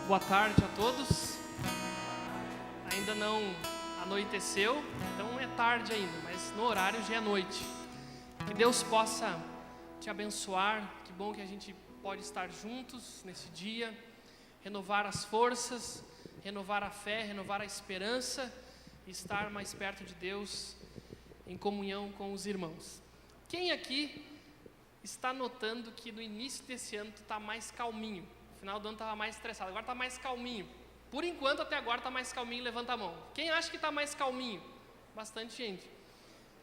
Boa tarde a todos. Ainda não anoiteceu, então é tarde ainda, mas no horário já é noite. Que Deus possa te abençoar. Que bom que a gente pode estar juntos nesse dia, renovar as forças, renovar a fé, renovar a esperança e estar mais perto de Deus em comunhão com os irmãos. Quem aqui está notando que no início desse ano tu está mais calminho? No final do ano estava mais estressado, agora está mais calminho. Por enquanto, até agora está mais calminho, levanta a mão. Quem acha que está mais calminho? Bastante gente.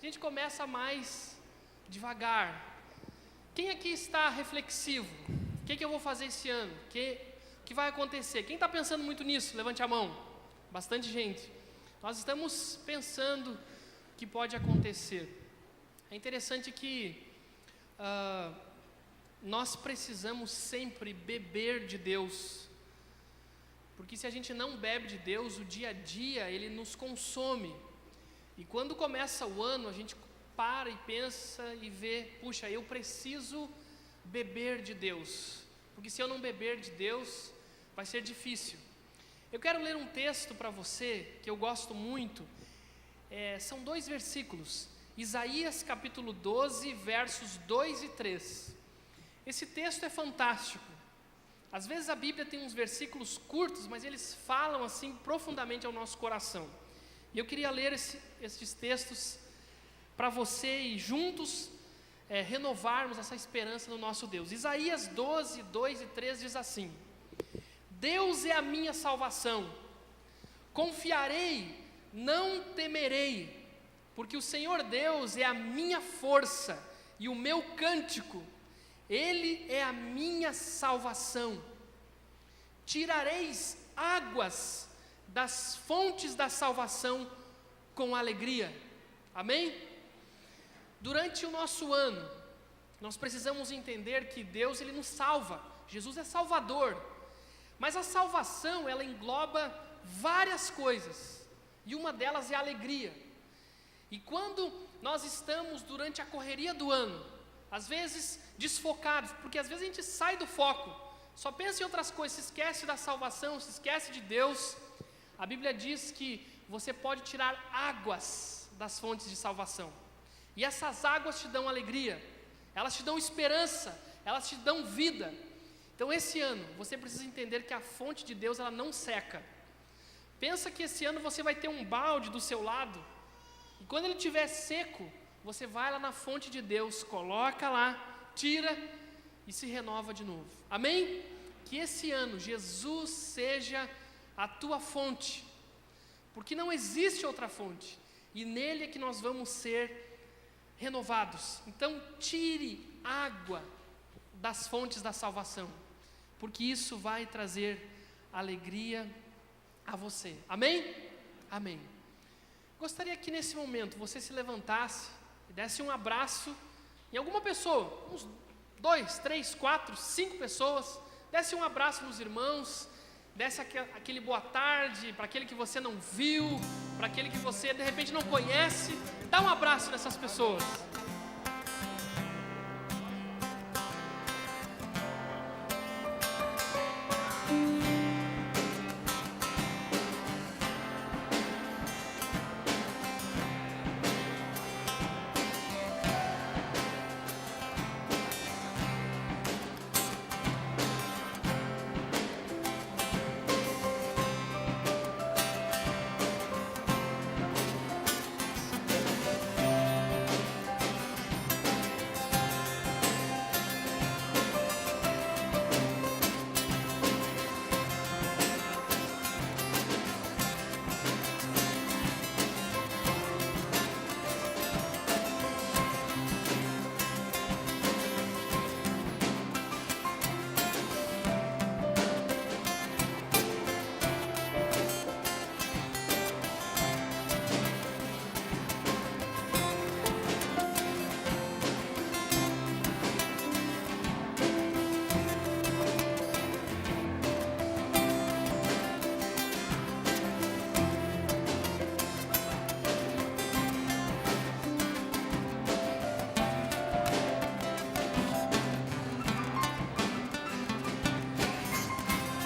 A gente começa mais devagar. Quem aqui está reflexivo? O que eu vou fazer esse ano? O que vai acontecer? Quem está pensando muito nisso? Levante a mão. Bastante gente. Nós estamos pensando o que pode acontecer. É interessante que nós precisamos sempre beber de Deus, porque se a gente não bebe de Deus, o dia a dia ele nos consome, e quando começa o ano a gente para e pensa e vê, puxa, eu preciso beber de Deus, porque se eu não beber de Deus, vai ser difícil. Eu quero ler um texto para você, que eu gosto muito, são 2 versículos, Isaías capítulo 12, versos 2 e 3. Esse texto é fantástico. Às vezes a Bíblia tem uns versículos curtos, mas eles falam assim profundamente ao nosso coração. E eu queria ler esses textos para você e juntos renovarmos essa esperança no nosso Deus. Isaías 12, 2 e 3 diz assim: Deus é a minha salvação, confiarei, não temerei, porque o Senhor Deus é a minha força e o meu cântico, Ele é a minha salvação. Tirareis águas das fontes da salvação com alegria. Amém? Durante o nosso ano, nós precisamos entender que Deus ele nos salva. Jesus é Salvador. Mas a salvação, ela engloba várias coisas. E uma delas é a alegria. E quando nós estamos durante a correria do ano, às vezes desfocados, porque às vezes a gente sai do foco, só pensa em outras coisas, se esquece da salvação, se esquece de Deus. A Bíblia diz que você pode tirar águas das fontes de salvação, e essas águas te dão alegria, elas te dão esperança, elas te dão vida. Então esse ano, você precisa entender que a fonte de Deus ela não seca. Pensa que esse ano você vai ter um balde do seu lado, e quando ele estiver seco, você vai lá na fonte de Deus, coloca lá, tira e se renova de novo. Amém? Que esse ano Jesus seja a tua fonte, porque não existe outra fonte, e nele é que nós vamos ser renovados. Então tire água das fontes da salvação, porque isso vai trazer alegria a você. Amém? Amém. Gostaria que nesse momento você se levantasse e desse um abraço em alguma pessoa, uns 2, 3, 4, 5 pessoas, desse um abraço nos irmãos, desse aquele boa tarde para aquele que você não viu, para aquele que você de repente não conhece, dá um abraço nessas pessoas.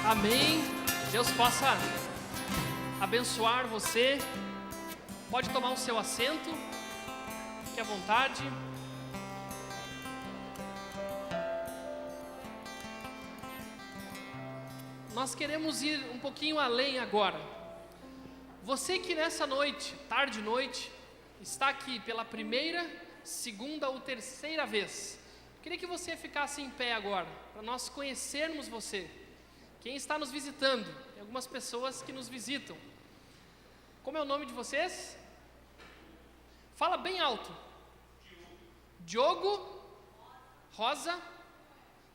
Amém. Deus possa abençoar você. Pode tomar o seu assento, fique à vontade. Nós queremos ir um pouquinho além agora. Você que nessa noite, tarde e noite, está aqui pela primeira, segunda ou terceira vez, queria que você ficasse em pé agora, para nós conhecermos você. Quem está nos visitando? Tem algumas pessoas que nos visitam. Como é o nome de vocês? Fala bem alto. Diogo, Rosa,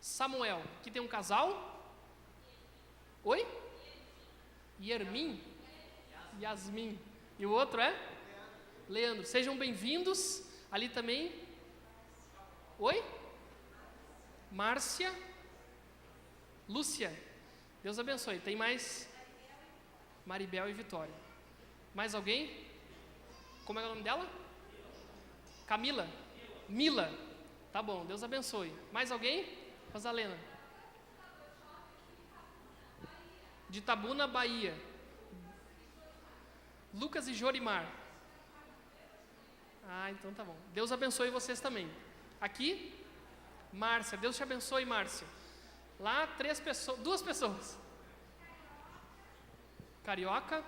Samuel. Aqui tem um casal. Oi? Yermin? Yasmin. E o outro é? Leandro. Sejam bem-vindos. Ali também. Oi? Márcia. Lúcia. Deus abençoe. Tem mais? Maribel e Vitória. Mais alguém? Como é o nome dela? Camila. Mila. Tá bom, Deus abençoe. Mais alguém? Rosalena. De Itabuna, Bahia. Lucas e Jorimar. Então tá bom. Deus abençoe vocês também. Aqui, Márcia. Deus te abençoe, Márcia. Lá, 2 pessoas. Carioca.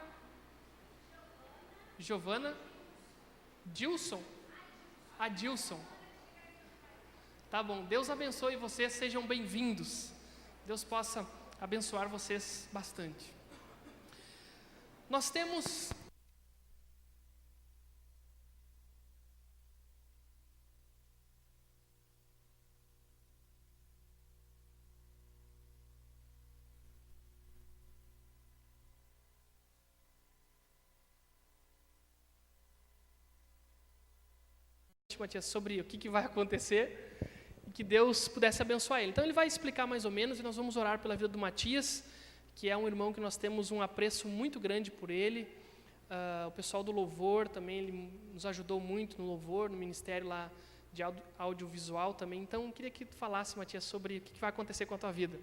Giovana. Dilson. Adilson. Tá bom. Deus abençoe vocês. Sejam bem-vindos. Deus possa abençoar vocês bastante. Nós temos Matias, sobre o que vai acontecer e que Deus pudesse abençoar ele. Então ele vai explicar mais ou menos e nós vamos orar pela vida do Matias, que é um irmão que nós temos um apreço muito grande por ele. O pessoal do louvor também, ele nos ajudou muito no louvor, no ministério lá de audiovisual também. Então eu queria que tu falasse, Matias, sobre o que vai acontecer com a tua vida.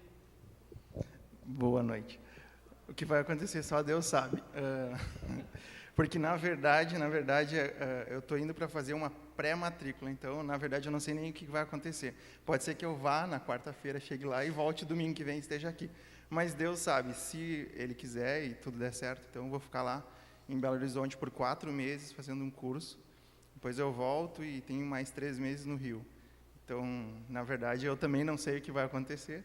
Boa noite. O que vai acontecer só Deus sabe. Porque, na verdade, eu estou indo para fazer uma pré-matrícula, então, na verdade, eu não sei nem o que vai acontecer. Pode ser que eu vá na quarta-feira, chegue lá e volte domingo que vem e esteja aqui. Mas Deus sabe, se Ele quiser e tudo der certo, então eu vou ficar lá em Belo Horizonte por 4 meses fazendo um curso. Depois eu volto e tenho mais 3 meses no Rio. Então, na verdade, eu também não sei o que vai acontecer.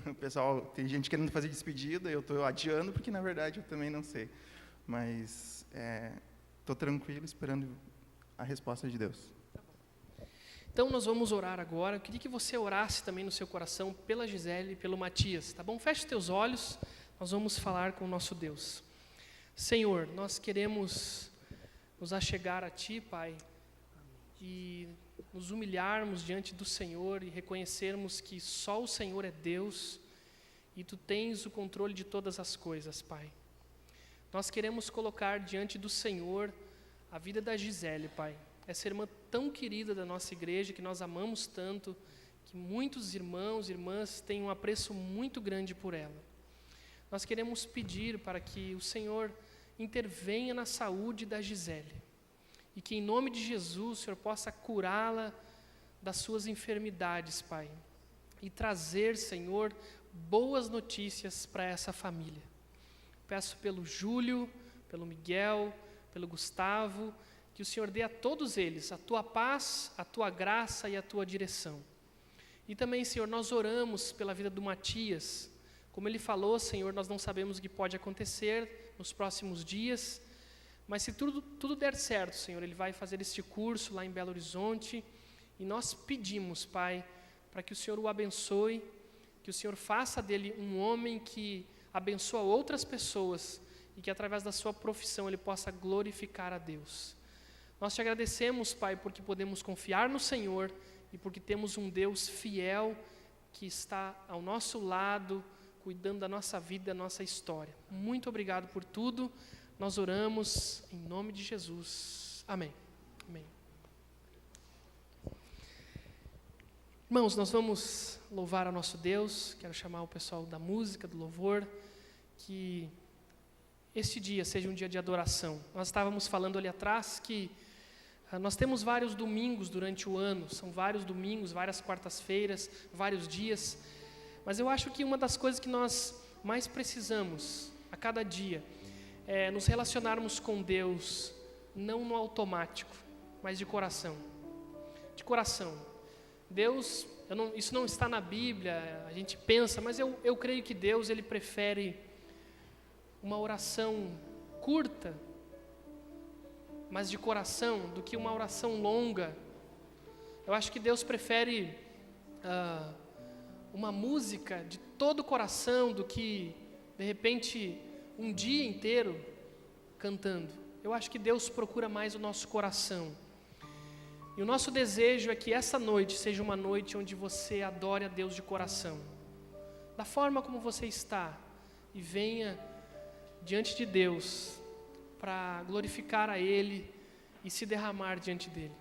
O pessoal, tem gente querendo fazer despedida, eu estou adiando, porque, na verdade, eu também não sei. Mas estou tranquilo, esperando a resposta de Deus. Então, nós vamos orar agora. Eu queria que você orasse também no seu coração pela Gisele e pelo Matias, tá bom? Feche os teus olhos, nós vamos falar com o nosso Deus. Senhor, nós queremos nos achegar a Ti, Pai, e nos humilharmos diante do Senhor e reconhecermos que só o Senhor é Deus e Tu tens o controle de todas as coisas, Pai. Nós queremos colocar diante do Senhor a vida da Gisele, Pai. Essa irmã tão querida da nossa igreja, que nós amamos tanto, que muitos irmãos e irmãs têm um apreço muito grande por ela. Nós queremos pedir para que o Senhor intervenha na saúde da Gisele. E que em nome de Jesus o Senhor possa curá-la das suas enfermidades, Pai. E trazer, Senhor, boas notícias para essa família. Peço pelo Júlio, pelo Miguel, pelo Gustavo, que o Senhor dê a todos eles a Tua paz, a Tua graça e a Tua direção. E também, Senhor, nós oramos pela vida do Matias. Como ele falou, Senhor, nós não sabemos o que pode acontecer nos próximos dias, mas se tudo der certo, Senhor, ele vai fazer este curso lá em Belo Horizonte, e nós pedimos, Pai, para que o Senhor o abençoe, que o Senhor faça dele um homem que abençoa outras pessoas, e que através da sua profissão ele possa glorificar a Deus. Nós te agradecemos, Pai, porque podemos confiar no Senhor, e porque temos um Deus fiel, que está ao nosso lado, cuidando da nossa vida, da nossa história. Muito obrigado por tudo. Nós oramos em nome de Jesus. Amém. Amém. Irmãos, nós vamos louvar ao nosso Deus. Quero chamar o pessoal da música, do louvor, que este dia seja um dia de adoração. Nós estávamos falando ali atrás que nós temos vários domingos durante o ano, são vários domingos, várias quartas-feiras, vários dias, mas eu acho que uma das coisas que nós mais precisamos a cada dia é nos relacionarmos com Deus, não no automático, mas de coração. De coração. Deus, isso não está na Bíblia, a gente pensa, mas eu creio que Deus, Ele prefere uma oração curta, mas de coração, do que uma oração longa. Eu acho que Deus prefere uma música de todo o coração do que, de repente, um dia inteiro cantando. Eu acho que Deus procura mais o nosso coração. E o nosso desejo é que essa noite seja uma noite onde você adore a Deus de coração, da forma como você está, e venha diante de Deus para glorificar a Ele e se derramar diante dEle.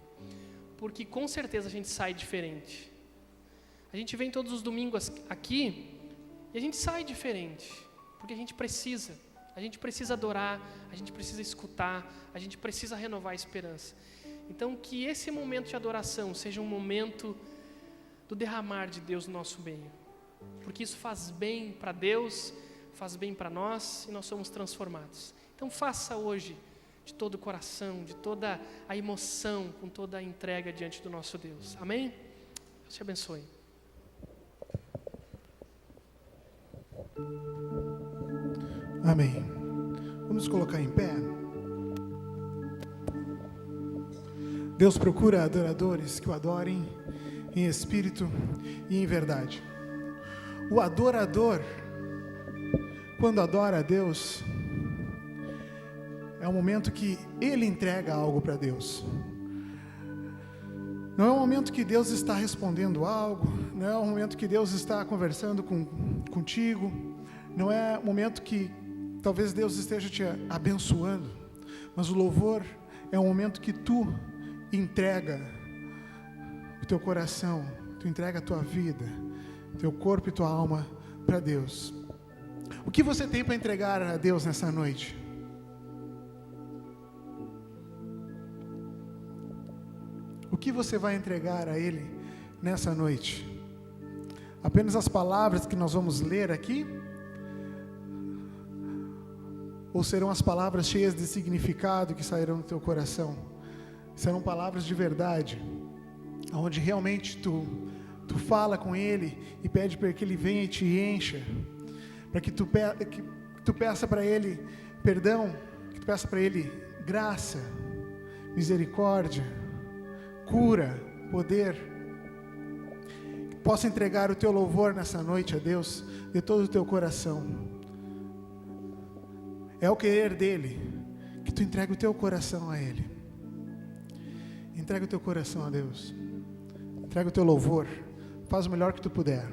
Porque com certeza a gente sai diferente. A gente vem todos os domingos aqui e a gente sai diferente, porque a gente precisa adorar, a gente precisa escutar, a gente precisa renovar a esperança. Então, que esse momento de adoração seja um momento do derramar de Deus no nosso meio, porque isso faz bem para Deus, faz bem para nós e nós somos transformados. Então, faça hoje de todo o coração, de toda a emoção, com toda a entrega diante do nosso Deus. Amém? Deus te abençoe. Amém. Vamos colocar em pé. Deus procura adoradores que o adorem em espírito e em verdade. O adorador, quando adora a Deus, é um momento que ele entrega algo para Deus. Não é um momento que Deus está respondendo algo, não é um momento que Deus está conversando contigo, não é um momento que talvez Deus esteja te abençoando, mas o louvor é um momento que tu entrega o teu coração, tu entrega a tua vida, teu corpo e tua alma para Deus. O que você tem para entregar a Deus nessa noite? O que você vai entregar a Ele nessa noite? Apenas as palavras que nós vamos ler aqui? Ou serão as palavras cheias de significado que sairão do teu coração? Serão palavras de verdade, onde realmente tu fala com Ele e pede para que Ele venha e te encha, para que tu peça para Ele perdão, que tu peça para Ele graça, misericórdia, cura, poder. Que possa entregar o teu louvor nessa noite a Deus de todo o teu coração. É o querer dEle que tu entregue o teu coração a Ele. Entrega o teu coração a Deus. Entrega o teu louvor. Faz o melhor que tu puder.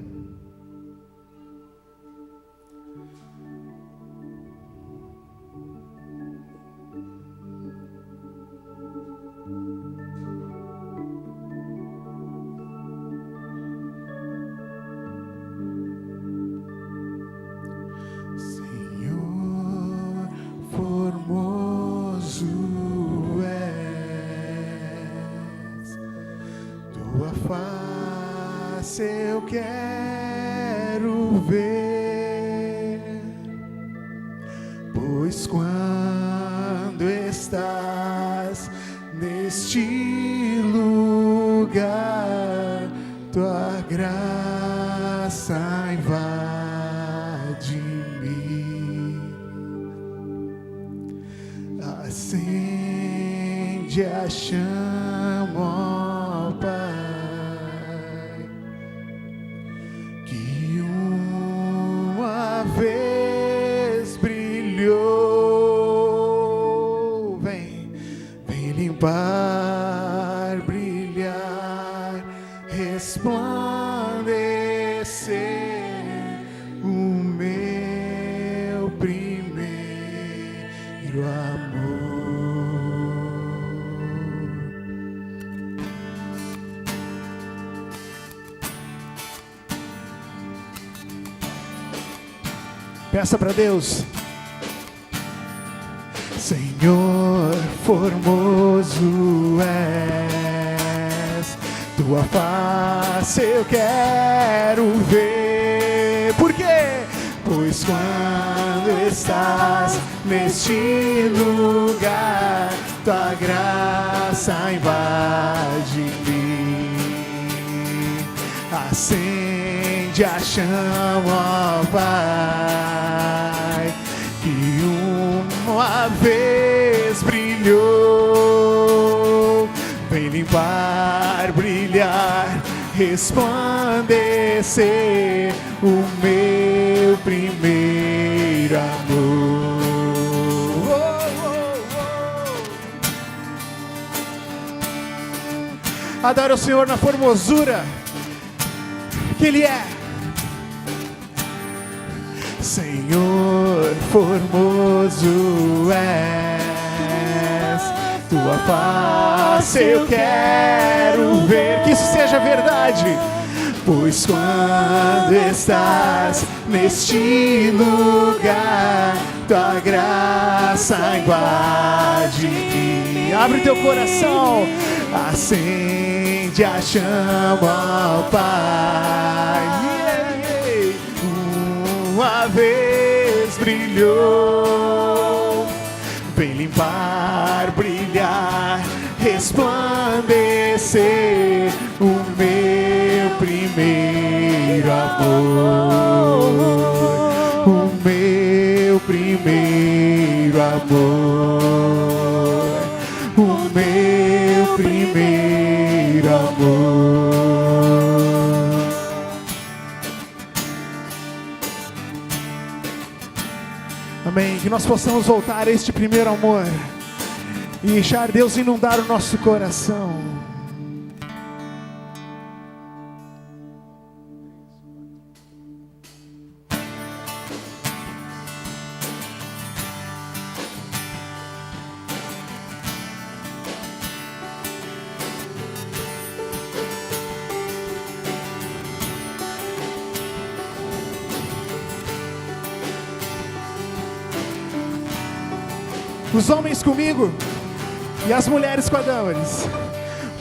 Senhor, formoso tua face eu quero ver, pois quando estás neste lugar, tua graça invade-me, acende a chama, ó Pai, que uma vez brilhou. Vem limpar, brilhar, resplandecer o meu primeiro amor. Peça para Deus. Senhor, formoso és, tua face eu quero ver. Por quê? Pois quando estás neste lugar, tua graça invade-me. Acende a chama, ó Pai, que uma vez brilhou. Vem limpar, brilhar, resplandecer o meu primeiro amor. Adore o Senhor na formosura que Ele é. Senhor, formoso és, tua face eu quero ver. Que isso seja verdade. Pois quando estás neste lugar, tua graça invade-me. Abre teu coração, acende a chama, ó Pai. Uma vez brilhou, vem limpar, brilhar, resplandecer o meu primeiro amor, o meu primeiro amor, o meu primeiro amor. Amém. Que nós possamos voltar a este primeiro amor e deixar Deus inundar o nosso coração. Os homens comigo e as mulheres com a Damaris.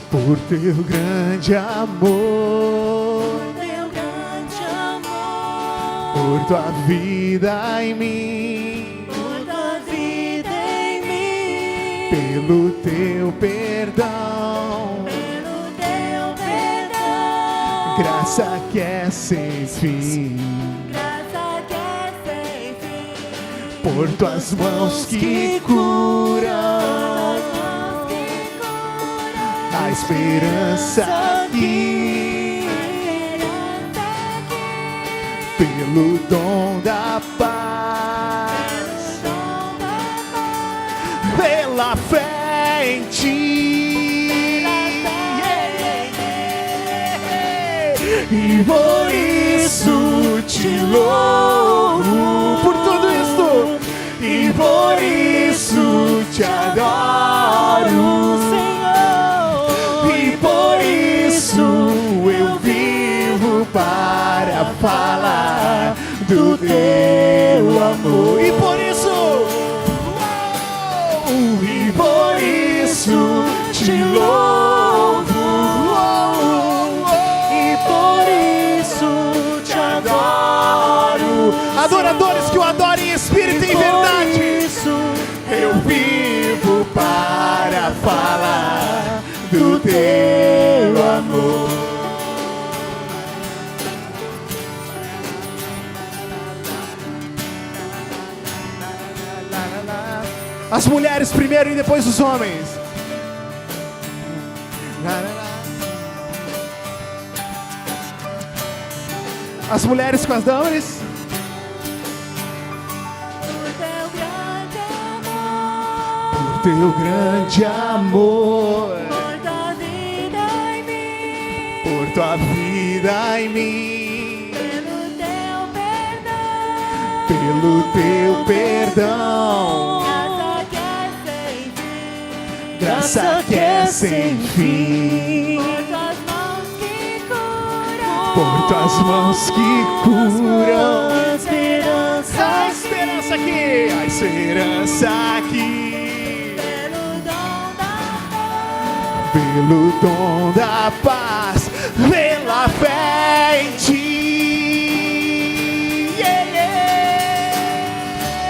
Por teu grande amor, por tua vida em mim, pelo teu perdão, graça que é sem fim. Por tuas mãos que curam, a esperança aqui, pelo dom da paz, pela fé em ti, e por isso te louvo, por tudo isso. E por isso te adoro, Senhor. E por isso eu vivo para falar do teu amor. E por isso te louvo. E por isso te adoro. Adoradores que o adorem em espírito e em verdade. Eu vivo para falar do teu amor. As mulheres primeiro e depois os homens. As mulheres com as damas. Teu grande amor, por tua vida em mim, pelo teu perdão, graça que é sem fim, por tuas mãos que curam, esperança essa herança aqui. Pelo dom da paz, pela fé em ti.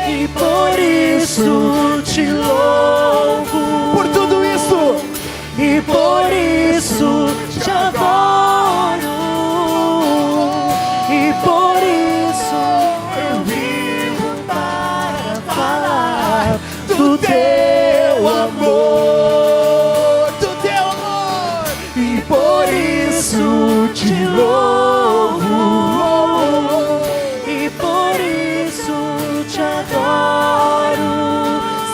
E por isso te louvo. Por tudo isso. E por isso te adoro. E por isso eu vivo para falar do teu amor. Do teu amor. E por isso te louvo. E por isso te adoro,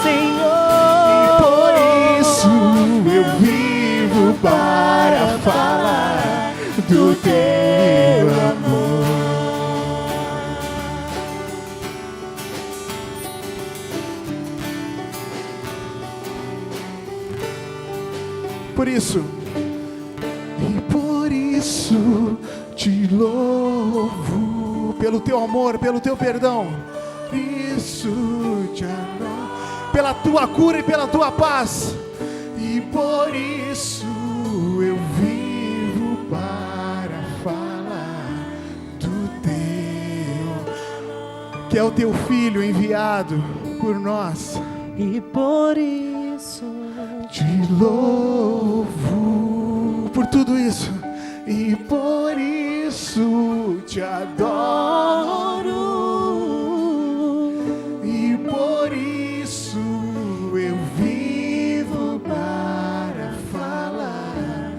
Senhor. E por isso eu vivo para falar do teu amor. Por isso, e por isso te louvo, pelo teu amor, pelo teu perdão, isso te adoro, pela tua cura e pela tua paz, e por isso eu vivo para falar do teu, que é o teu Filho enviado por nós. E por isso Te louvo por tudo isso, e por isso te adoro, e por isso eu vivo para falar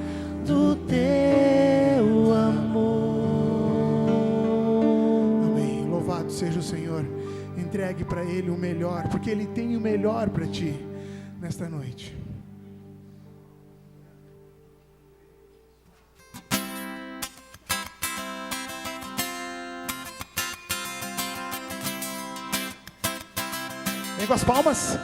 do teu amor. Amém. Louvado seja o Senhor. Entregue para Ele o melhor, porque Ele tem o melhor para ti nesta noite. Vem com as palmas.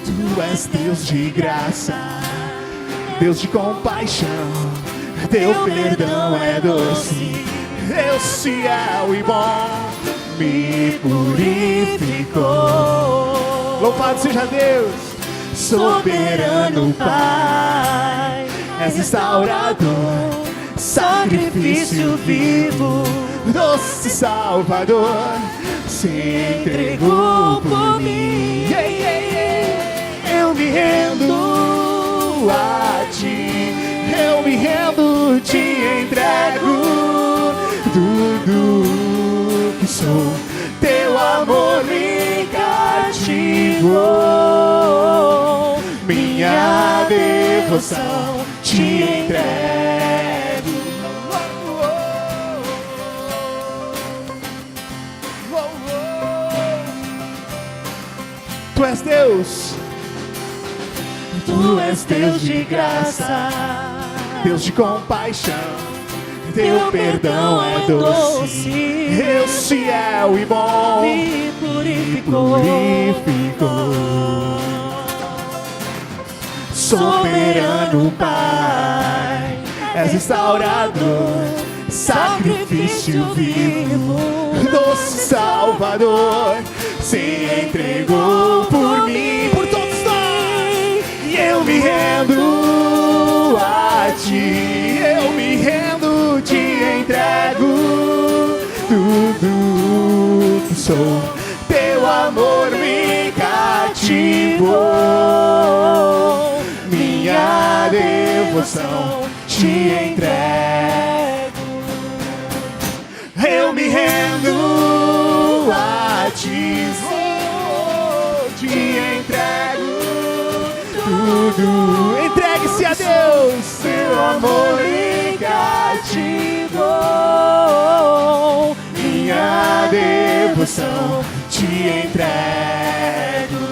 Tu és Deus de graça, Deus de compaixão, teu perdão é doce, Deus fiel e bom, me purificou. Louvado seja Deus, soberano Pai, és restaurador, sacrifício vivo, doce Salvador, se entregou por mim. Eu me rendo a ti, eu me rendo, te entrego tudo que sou, teu amor me cativou, minha devoção te entrego. Tu és Deus. Tu és Deus de graça, Deus de compaixão, teu perdão é doce, Deus fiel e bom, me purificou. Soberano Pai, és restaurador, sacrifício vivo, doce Salvador, se entregou por mim, por todos nós. E eu me rendo a ti, eu me rendo, te entrego tudo que sou, teu amor me cativou, minha devoção te entrego. Eu me rendo a ti, te entrego tudo. Entregue-se a Deus, seu amor me cativou, minha devoção te entrego,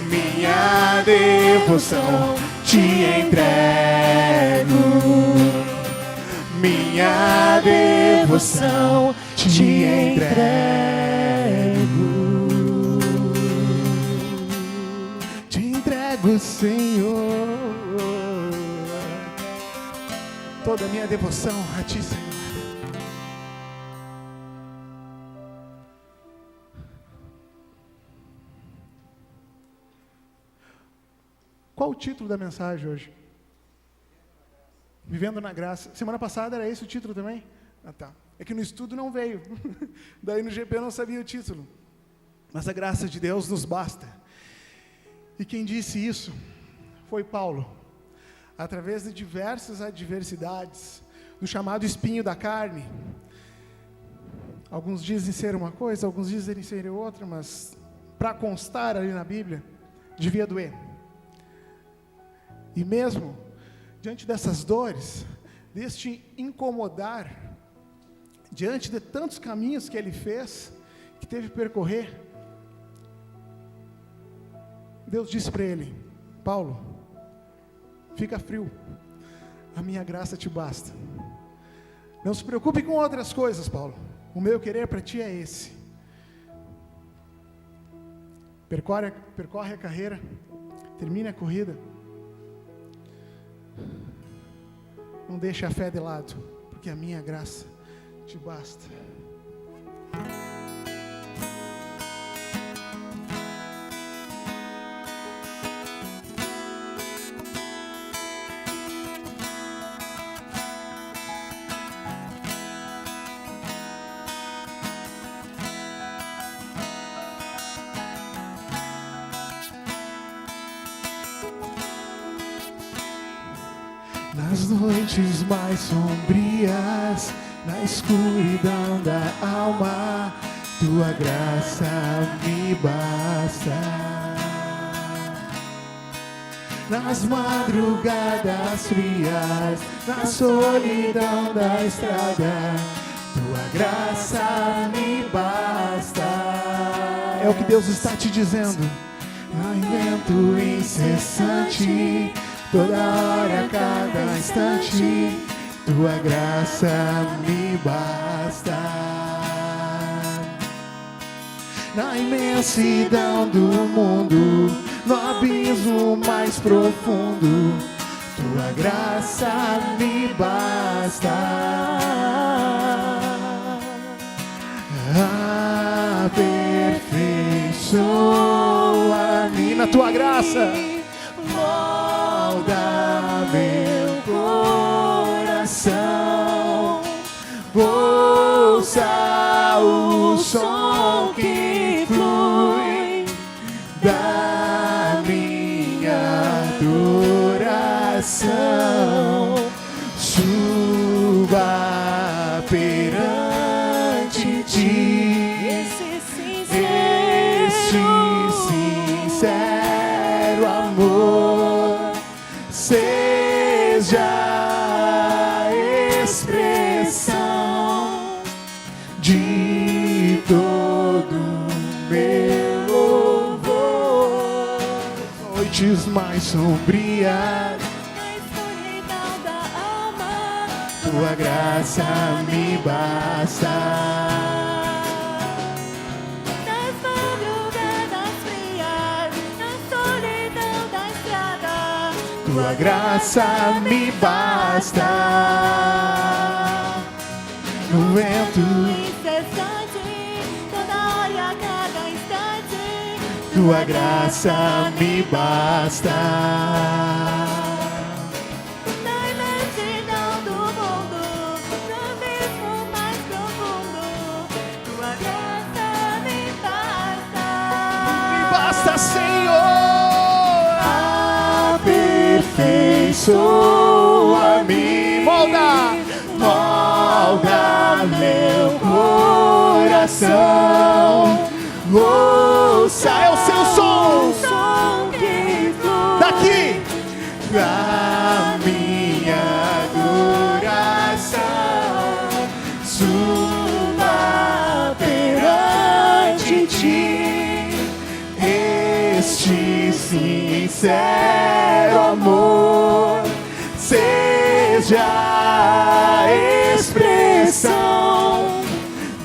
minha devoção te entrego, minha devoção te entrego. Senhor. Toda a minha devoção a Ti, Senhor. Qual o título da mensagem hoje? Vivendo na Graça. Semana passada era esse o título também? Ah, tá. É que no estudo não veio. Daí no GP eu não sabia o título. Mas a graça de Deus nos basta. E quem disse isso foi Paulo. Através de diversas adversidades, do chamado espinho da carne. Alguns dizem ser uma coisa, alguns dizem ser outra, mas para constar ali na Bíblia, devia doer. E mesmo diante dessas dores, deste incomodar, diante de tantos caminhos que ele fez, que teve que percorrer, Deus disse para ele: Paulo, fica frio, a minha graça te basta. Não se preocupe com outras coisas, Paulo, o meu querer para ti é esse. Percorre a carreira, termine a corrida. Não deixe a fé de lado, porque a minha graça te basta. Nas noites mais sombrias, na escuridão da alma, tua graça me basta. Nas madrugadas frias, na solidão da estrada, tua graça me basta. É o que Deus está te dizendo. No vento incessante, toda hora, cada instante, tua graça me basta. Na imensidão do mundo, no abismo mais profundo, tua graça me basta. Aperfeiçoa-me na tua graça. Molda meu coração, ouça o som que flui da minha adoração, suba perante ti, esse sincero amor. Seja a expressão de todo meu louvor. Noites mais sombrias, na escuridão da alma, tua graça me basta. nas madrugadas frias, na solidão da estrada, Tua graça me basta. No vento incessante, toda hora e a cada instante, tua graça me basta. na imensidão do mundo, no abismo mais profundo, tua graça me basta. Me basta, Senhor. Aperfeiçoa-me, molda meu coração. Ouça, é o seu som Que flui daqui da minha adoração, suba perante ti este sincero amor, seja a expressão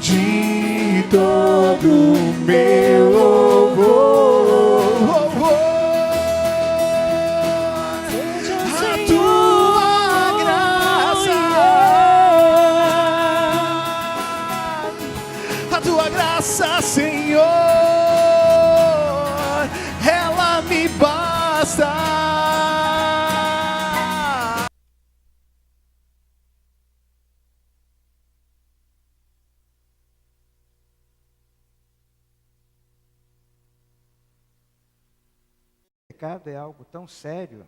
de todo meu louvor. pecado é algo tão sério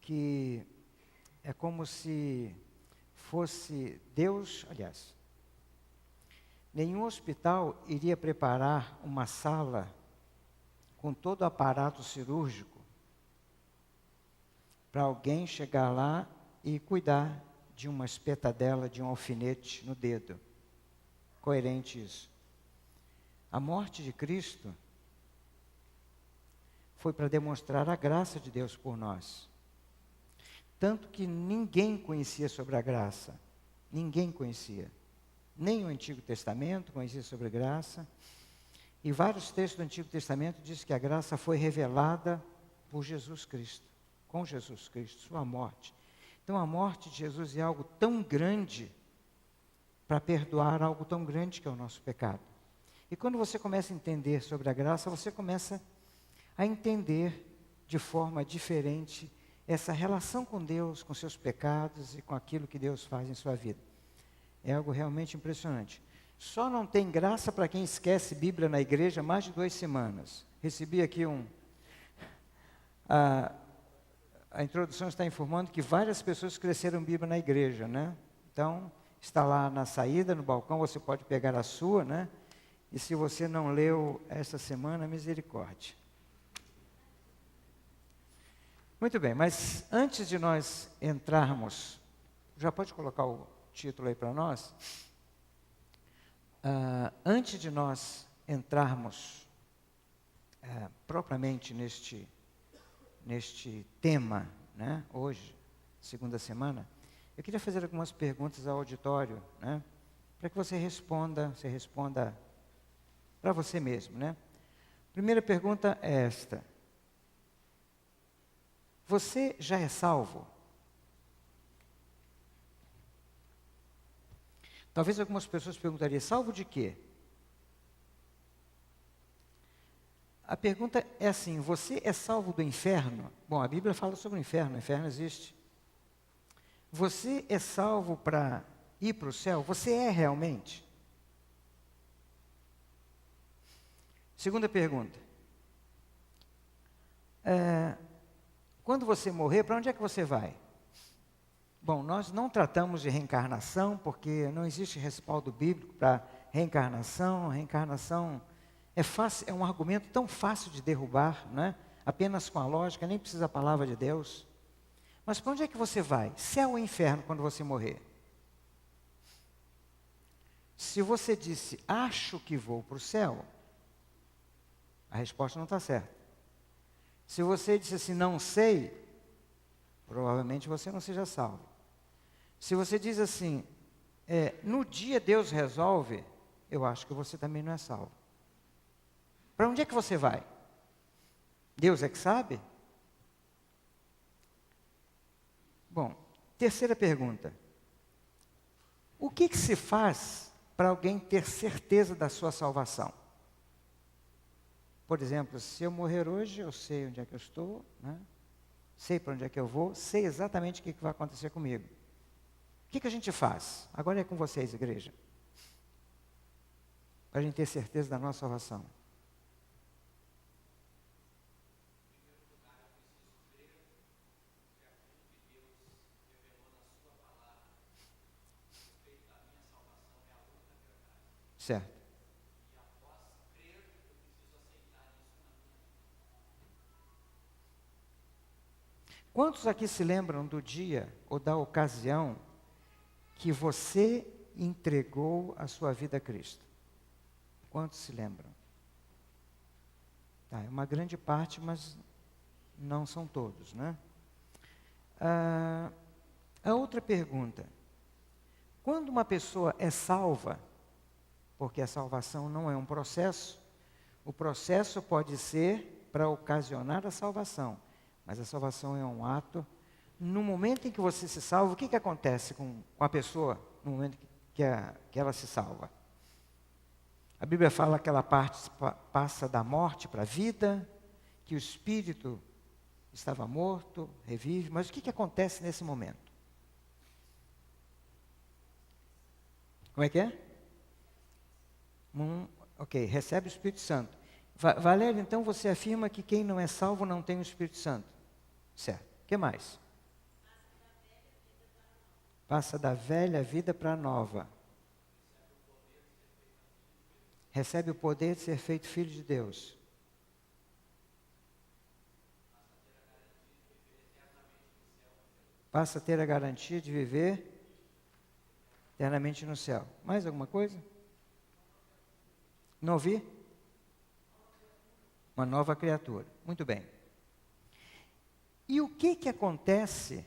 que é como se fosse Deus, aliás, nenhum hospital iria preparar uma sala com todo o aparato cirúrgico para alguém chegar lá e cuidar de uma espetadela, de um alfinete no dedo. Coerente isso. A morte de Cristo foi para demonstrar a graça de Deus por nós. Tanto que ninguém conhecia sobre a graça. Ninguém conhecia. Nem o Antigo Testamento conhecia sobre graça. E vários textos do Antigo Testamento dizem que a graça foi revelada por Jesus Cristo. Com Jesus Cristo, sua morte. Então a morte de Jesus é algo tão grande para perdoar algo tão grande que é o nosso pecado. E quando você começa a entender sobre a graça, você começa a entender de forma diferente essa relação com Deus, com seus pecados e com aquilo que Deus faz em sua vida. É algo realmente impressionante. Só não tem graça para quem esquece Bíblia na igreja há mais de 2 semanas. Recebi aqui a introdução está informando que várias pessoas esqueceram Bíblia na igreja, né? Então, está lá na saída, no balcão, você pode pegar a sua, né? E se você não leu essa semana, misericórdia. Muito bem, mas antes de nós entrarmos, já pode colocar o título aí para nós? Antes de nós entrarmos propriamente neste tema, né, hoje, segunda semana, eu queria fazer algumas perguntas ao auditório, né, para que você responda para você mesmo, né? Primeira pergunta é esta: você já é salvo? Talvez algumas pessoas perguntariam: salvo de quê? A pergunta é assim: você é salvo do inferno? Bom, a Bíblia fala sobre o inferno existe. Você é salvo para ir para o céu? Você é realmente? Segunda pergunta: quando você morrer, para onde é que você vai? Bom, nós não tratamos de reencarnação, porque não existe respaldo bíblico para reencarnação. A reencarnação é um argumento tão fácil de derrubar, né? Apenas com a lógica, nem precisa a palavra de Deus. Mas para onde é que você vai? Céu ou inferno quando você morrer? Se você disse, acho que vou para o céu, a resposta não está certa. Se você disse assim, não sei, provavelmente você não seja salvo. Se você diz assim, no dia Deus resolve, eu acho que você também não é salvo. Para onde é que você vai? Deus é que sabe? Bom, terceira pergunta. O que se faz para alguém ter certeza da sua salvação? Por exemplo, se eu morrer hoje, eu sei onde é que eu estou, né? Sei para onde é que eu vou, sei exatamente o que vai acontecer comigo. O que a gente faz? Agora é com vocês, igreja. Para a gente ter certeza da nossa salvação. Certo. Quantos aqui se lembram do dia ou da ocasião que você entregou a sua vida a Cristo? Quantos se lembram? Tá, é uma grande parte, mas não são todos, né? A outra pergunta: quando uma pessoa é salva, porque a salvação não é um processo, o processo pode ser para ocasionar a salvação, mas a salvação é um ato. No momento em que você se salva, o que acontece com a pessoa no momento que ela se salva? A Bíblia fala que ela passa da morte para a vida, que o espírito estava morto, revive, mas o que acontece nesse momento? Como é que é? Ok, recebe o Espírito Santo. Valério, então você afirma que quem não é salvo não tem o Espírito Santo. Certo. O que mais? Passa da velha vida para a nova. Recebe o poder de ser feito filho de Deus. Passa a ter a garantia de viver eternamente no céu. Mais alguma coisa? Não ouvi? Uma nova criatura. Muito bem. E o que acontece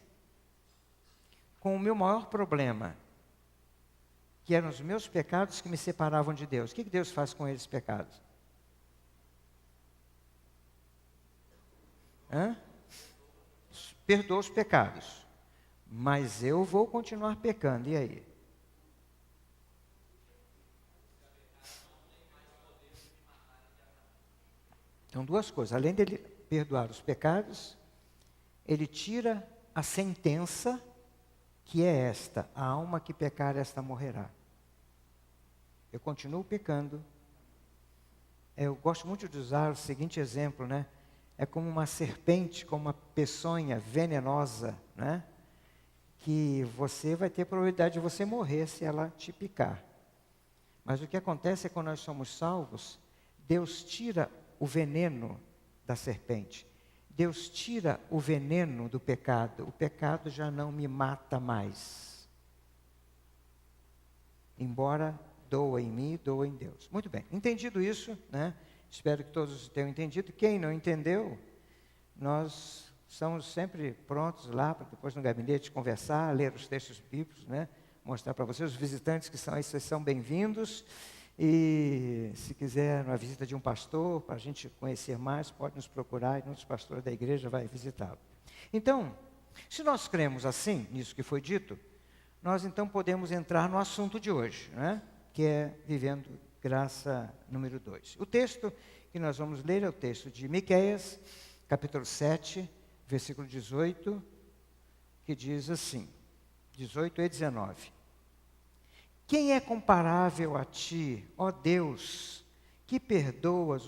com o meu maior problema? Que eram os meus pecados que me separavam de Deus. O que Deus faz com esses pecados? Perdoa os pecados. Mas eu vou continuar pecando. E aí? Então, duas coisas. Além dele perdoar os pecados, ele tira a sentença, que é esta: a alma que pecar, esta morrerá. Eu continuo pecando. Eu gosto muito de usar o seguinte exemplo, né? É como uma serpente, como uma peçonha venenosa, né? Que você vai ter probabilidade de você morrer se ela te picar. Mas o que acontece é que quando nós somos salvos, Deus tira o veneno da serpente. Deus tira o veneno do pecado. O pecado já não me mata mais. Embora doa em mim, doa em Deus. Muito bem, entendido isso, né? Espero que todos tenham entendido. Quem não entendeu, nós estamos sempre prontos lá, para depois no gabinete conversar, ler os textos bíblicos, né? Mostrar para vocês. Os visitantes que estão aí, vocês são bem-vindos. E se quiser uma visita de um pastor, para a gente conhecer mais, pode nos procurar e um dos pastores da igreja vai visitá-lo. Então, se nós cremos assim, nisso que foi dito, nós então podemos entrar no assunto de hoje, né? Que é vivendo graça número 2. O texto que nós vamos ler é o texto de Miqueias, capítulo 7, versículo 18, que diz assim, 18 e 19. Quem é comparável a ti, ó Deus, que perdoas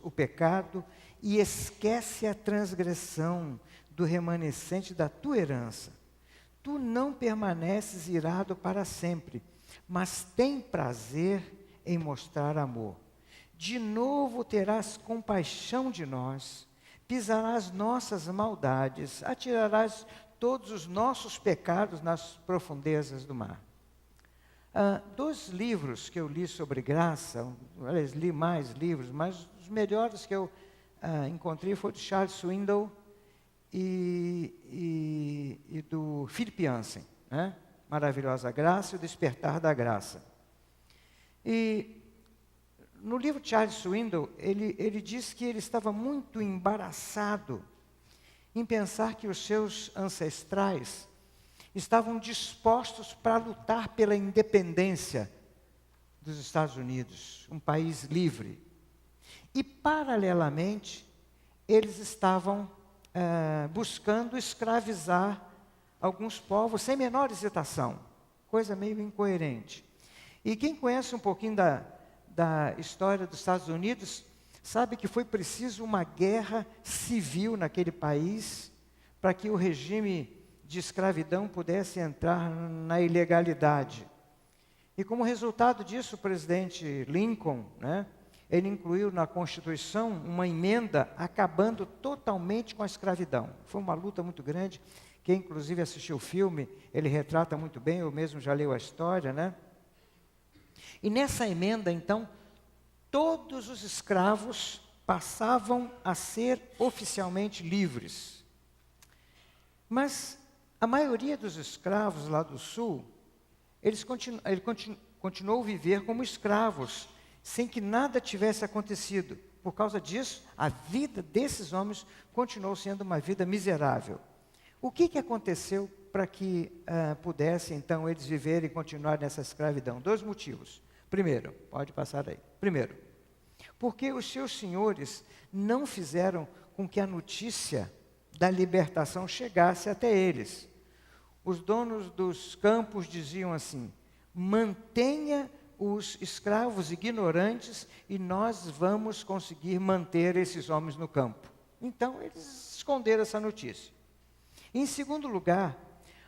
o pecado e esquece a transgressão do remanescente da tua herança? Tu não permaneces irado para sempre, mas tem prazer em mostrar amor. De novo terás compaixão de nós, pisarás nossas maldades, atirarás todos os nossos pecados nas profundezas do mar. Dois livros que eu li sobre graça, aliás, li mais livros, mas os melhores que eu encontrei foi do Charles Swindoll e do Philip Yancey, né? Maravilhosa Graça e o Despertar da Graça. E no livro de Charles Swindoll, ele diz que ele estava muito embaraçado em pensar que os seus ancestrais estavam dispostos para lutar pela independência dos Estados Unidos, um país livre. E, paralelamente, eles estavam buscando escravizar alguns povos sem menor hesitação, coisa meio incoerente. E quem conhece um pouquinho da história dos Estados Unidos sabe que foi preciso uma guerra civil naquele país para que o regime de escravidão pudesse entrar na ilegalidade. E como resultado disso, o presidente Lincoln, né, ele incluiu na Constituição uma emenda acabando totalmente com a escravidão. Foi uma luta muito grande. Quem inclusive assistiu o filme, ele retrata muito bem, eu mesmo já leu a história, né? E nessa emenda, então, todos os escravos passavam a ser oficialmente livres. Mas a maioria dos escravos lá do sul, ele continuou a viver como escravos, sem que nada tivesse acontecido. Por causa disso, a vida desses homens continuou sendo uma vida miserável. O que aconteceu para que pudessem, então, eles viverem e continuar nessa escravidão? Dois motivos. Primeiro, pode passar aí. Primeiro, porque os seus senhores não fizeram com que a notícia da libertação chegasse até eles. Os donos dos campos diziam assim: mantenha os escravos ignorantes e nós vamos conseguir manter esses homens no campo. Então, eles esconderam essa notícia. Em segundo lugar,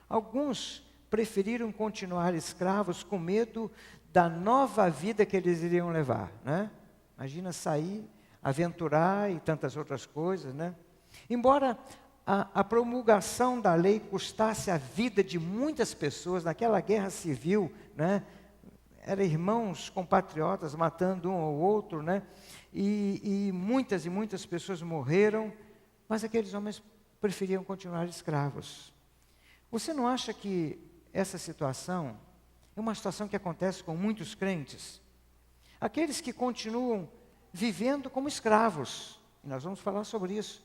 alguns preferiram continuar escravos com medo da nova vida que eles iriam levar, né? Imagina sair, aventurar e tantas outras coisas, né? Embora a promulgação da lei custasse a vida de muitas pessoas naquela guerra civil, né? Eram irmãos compatriotas matando um ao outro, né? E muitas pessoas morreram, mas aqueles homens preferiam continuar escravos. Você não acha que essa situação é uma situação que acontece com muitos crentes? Aqueles que continuam vivendo como escravos, e nós vamos falar sobre isso,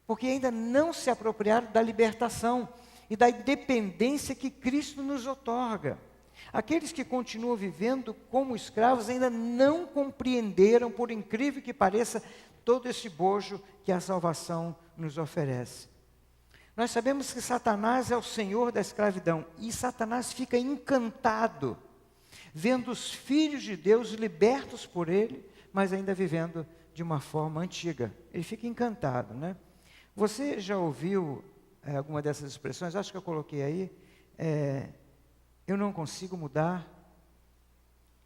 porque ainda não se apropriaram da libertação e da independência que Cristo nos outorga. Aqueles que continuam vivendo como escravos ainda não compreenderam, por incrível que pareça, todo esse bojo que a salvação nos oferece. Nós sabemos que Satanás é o senhor da escravidão, e Satanás fica encantado vendo os filhos de Deus libertos por ele, mas ainda vivendo de uma forma antiga. Ele fica encantado, né? Você já ouviu alguma dessas expressões? Acho que eu coloquei aí. Eu não consigo mudar,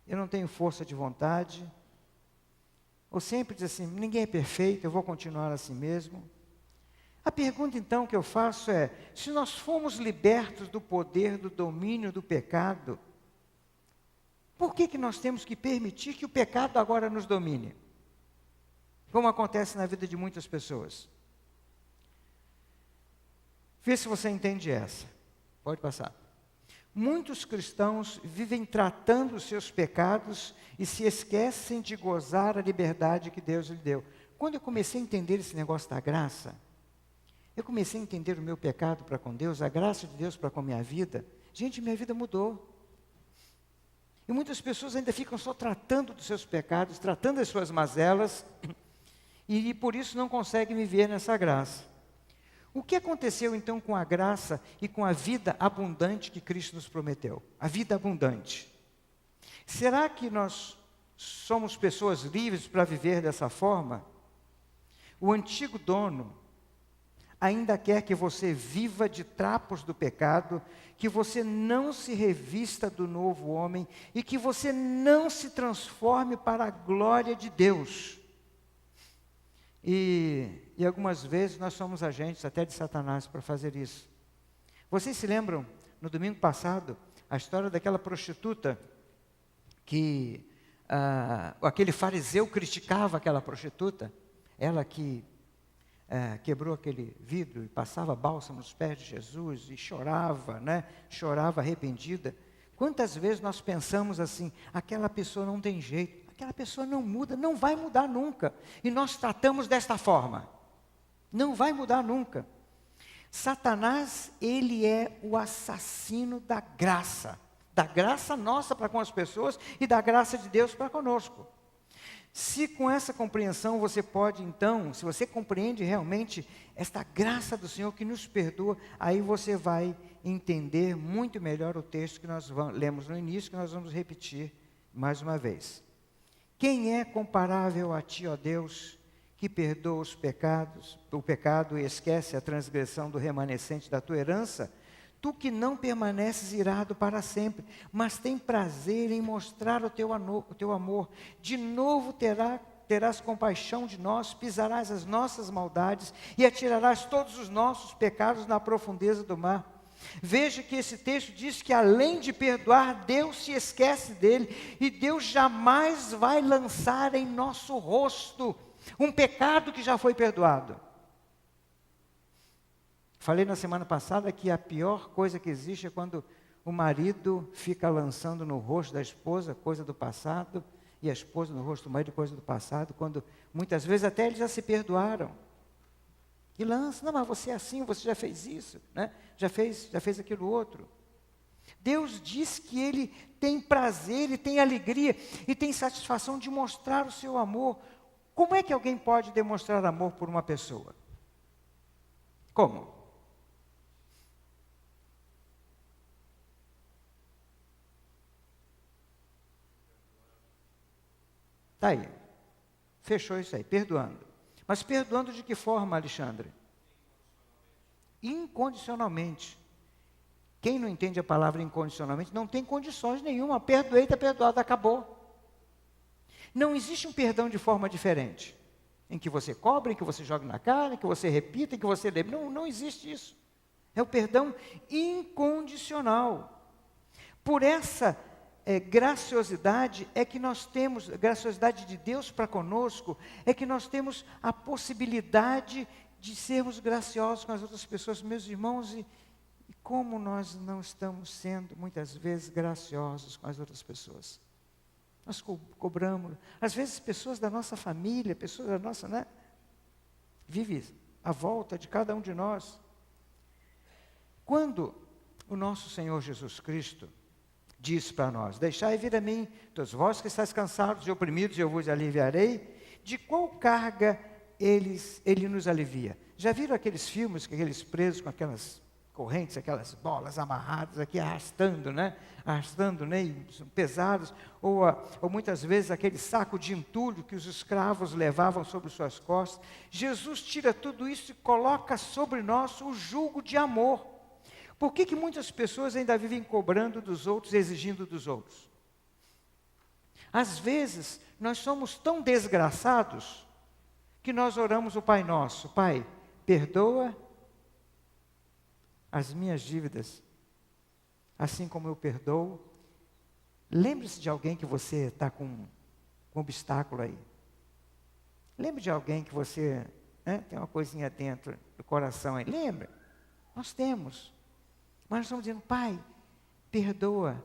eu não tenho força de vontade. Ou sempre diz assim, ninguém é perfeito, eu vou continuar assim mesmo. A pergunta então que eu faço é, se nós fomos libertos do poder, do domínio do pecado, por que nós temos que permitir que o pecado agora nos domine? Como acontece na vida de muitas pessoas. Vê se você entende essa. Pode passar. Muitos cristãos vivem tratando os seus pecados e se esquecem de gozar a liberdade que Deus lhe deu. Quando eu comecei a entender esse negócio da graça, eu comecei a entender o meu pecado para com Deus, a graça de Deus para com a minha vida. Gente, minha vida mudou. E muitas pessoas ainda ficam só tratando dos seus pecados, tratando das suas mazelas, e por isso não conseguem viver nessa graça. O que aconteceu então com a graça e com a vida abundante que Cristo nos prometeu? A vida abundante. Será que nós somos pessoas livres para viver dessa forma? O antigo dono ainda quer que você viva de trapos do pecado, que você não se revista do novo homem e que você não se transforme para a glória de Deus. E algumas vezes nós somos agentes até de Satanás para fazer isso. Vocês se lembram, no domingo passado, a história daquela prostituta que aquele fariseu criticava aquela prostituta, ela que quebrou aquele vidro e passava bálsamo nos pés de Jesus e chorava, né? Chorava arrependida. Quantas vezes nós pensamos assim, aquela pessoa não tem jeito, aquela pessoa não muda, não vai mudar nunca. E nós tratamos desta forma. Não vai mudar nunca. Satanás, ele é o assassino da graça nossa para com as pessoas e da graça de Deus para conosco. Se com essa compreensão você pode então, se você compreende realmente esta graça do Senhor que nos perdoa, aí você vai entender muito melhor o texto que nós lemos no início, que nós vamos repetir mais uma vez. Quem é comparável a ti, ó Deus, que perdoa os pecados, o pecado e esquece a transgressão do remanescente da tua herança? Tu que não permaneces irado para sempre, mas tem prazer em mostrar o teu amor. De novo terás compaixão de nós, pisarás as nossas maldades e atirarás todos os nossos pecados na profundeza do mar. Veja que esse texto diz que além de perdoar, Deus se esquece dele e Deus jamais vai lançar em nosso rosto um pecado que já foi perdoado. Falei na semana passada que a pior coisa que existe é quando o marido fica lançando no rosto da esposa coisa do passado e a esposa no rosto do marido coisa do passado, quando muitas vezes até eles já se perdoaram. E lança, não, mas você é assim, você já fez isso, né? já fez aquilo outro. Deus diz que Ele tem prazer, Ele tem alegria e tem satisfação de mostrar o seu amor. Como é que alguém pode demonstrar amor por uma pessoa? Como? Está aí. Fechou isso aí, perdoando. Mas perdoando de que forma, Alexandre? Incondicionalmente. Quem não entende a palavra incondicionalmente não tem condições nenhuma. Perdoei, está perdoado, acabou. Não existe um perdão de forma diferente. Em que você cobre, em que você joga na cara, em que você repita, em que você lembre. Não existe isso. É o perdão incondicional. Por essa graciosidade é que nós temos, graciosidade de Deus para conosco, é que nós temos a possibilidade de sermos graciosos com as outras pessoas. Meus irmãos, e como nós não estamos sendo, muitas vezes, graciosos com as outras pessoas. Nós cobramos, às vezes pessoas da nossa família, pessoas da nossa, né? Vive à volta de cada um de nós. Quando o nosso Senhor Jesus Cristo diz para nós: deixai vir a mim, todos vós que estáis cansados e oprimidos, eu vos aliviarei, de qual carga ele nos alivia? Já viram aqueles filmes, aqueles presos com aquelas correntes, aquelas bolas amarradas aqui, arrastando, né? E são pesados, ou muitas vezes aquele saco de entulho que os escravos levavam sobre suas costas. Jesus tira tudo isso e coloca sobre nós o jugo de amor. Por que muitas pessoas ainda vivem cobrando dos outros, exigindo dos outros? Às vezes, nós somos tão desgraçados que nós oramos o Pai Nosso: Pai, perdoa as minhas dívidas, assim como eu perdoo. Lembre-se de alguém que você está com um obstáculo aí. Lembre de alguém que você tem uma coisinha dentro do coração aí. Lembra? Nós temos. Mas nós estamos dizendo: Pai, perdoa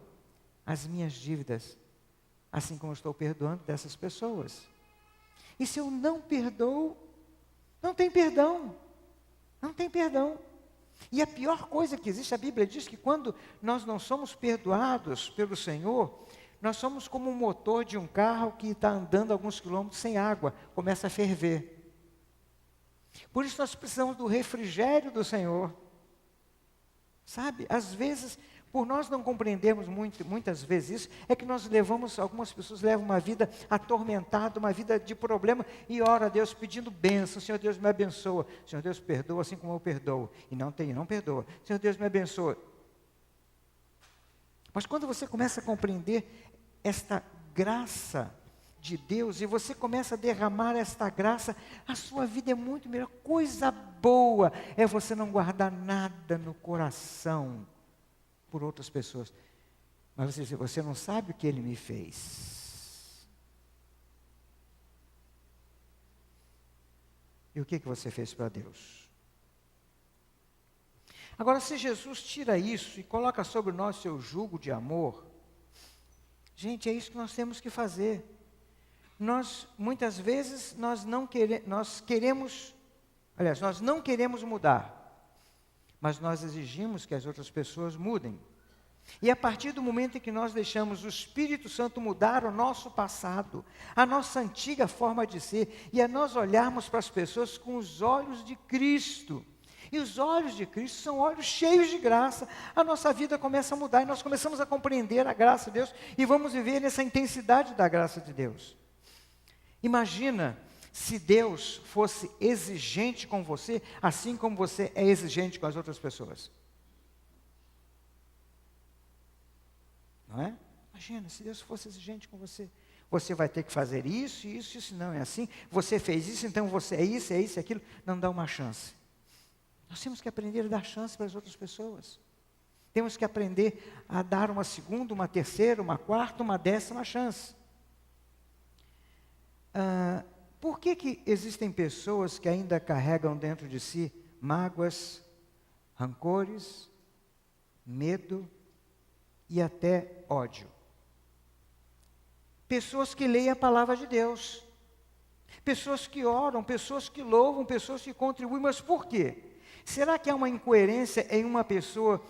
as minhas dívidas, assim como eu estou perdoando dessas pessoas. E se eu não perdoo, não tem perdão. Não tem perdão. E a pior coisa que existe, a Bíblia diz que quando nós não somos perdoados pelo Senhor, nós somos como um motor de um carro que está andando alguns quilômetros sem água, começa a ferver. Por isso nós precisamos do refrigério do Senhor. Sabe, às vezes, por nós não compreendermos muitas vezes isso, é que nós algumas pessoas levam uma vida atormentada, uma vida de problema, e ora a Deus pedindo bênção: Senhor Deus me abençoa, Senhor Deus perdoa assim como eu perdoo, e não perdoa, Senhor Deus me abençoa. Mas quando você começa a compreender esta graça de Deus, e você começa a derramar esta graça, a sua vida é muito melhor. Coisa boa é você não guardar nada no coração por outras pessoas. Mas você não sabe o que ele me fez. E o que você fez para Deus? Agora, se Jesus tira isso e coloca sobre nós seu jugo de amor, gente, é isso que nós temos que fazer. Muitas vezes, nós não queremos mudar, mas nós exigimos que as outras pessoas mudem. E a partir do momento em que nós deixamos o Espírito Santo mudar o nosso passado, a nossa antiga forma de ser, e a nós olharmos para as pessoas com os olhos de Cristo, e os olhos de Cristo são olhos cheios de graça, a nossa vida começa a mudar, e nós começamos a compreender a graça de Deus, e vamos viver nessa intensidade da graça de Deus. Imagina se Deus fosse exigente com você, assim como você é exigente com as outras pessoas. Não é? Imagina, se Deus fosse exigente com você. Você vai ter que fazer isso, não é assim. Você fez isso, então você é isso, aquilo. Não dá uma chance. Nós temos que aprender a dar chance para as outras pessoas. Temos que aprender a dar uma segunda, uma terceira, uma quarta, uma 10ª chance. Por que existem pessoas que ainda carregam dentro de si mágoas, rancores, medo e até ódio? Pessoas que leem a palavra de Deus, pessoas que oram, pessoas que louvam, pessoas que contribuem, mas por quê? Será que há uma incoerência em uma pessoa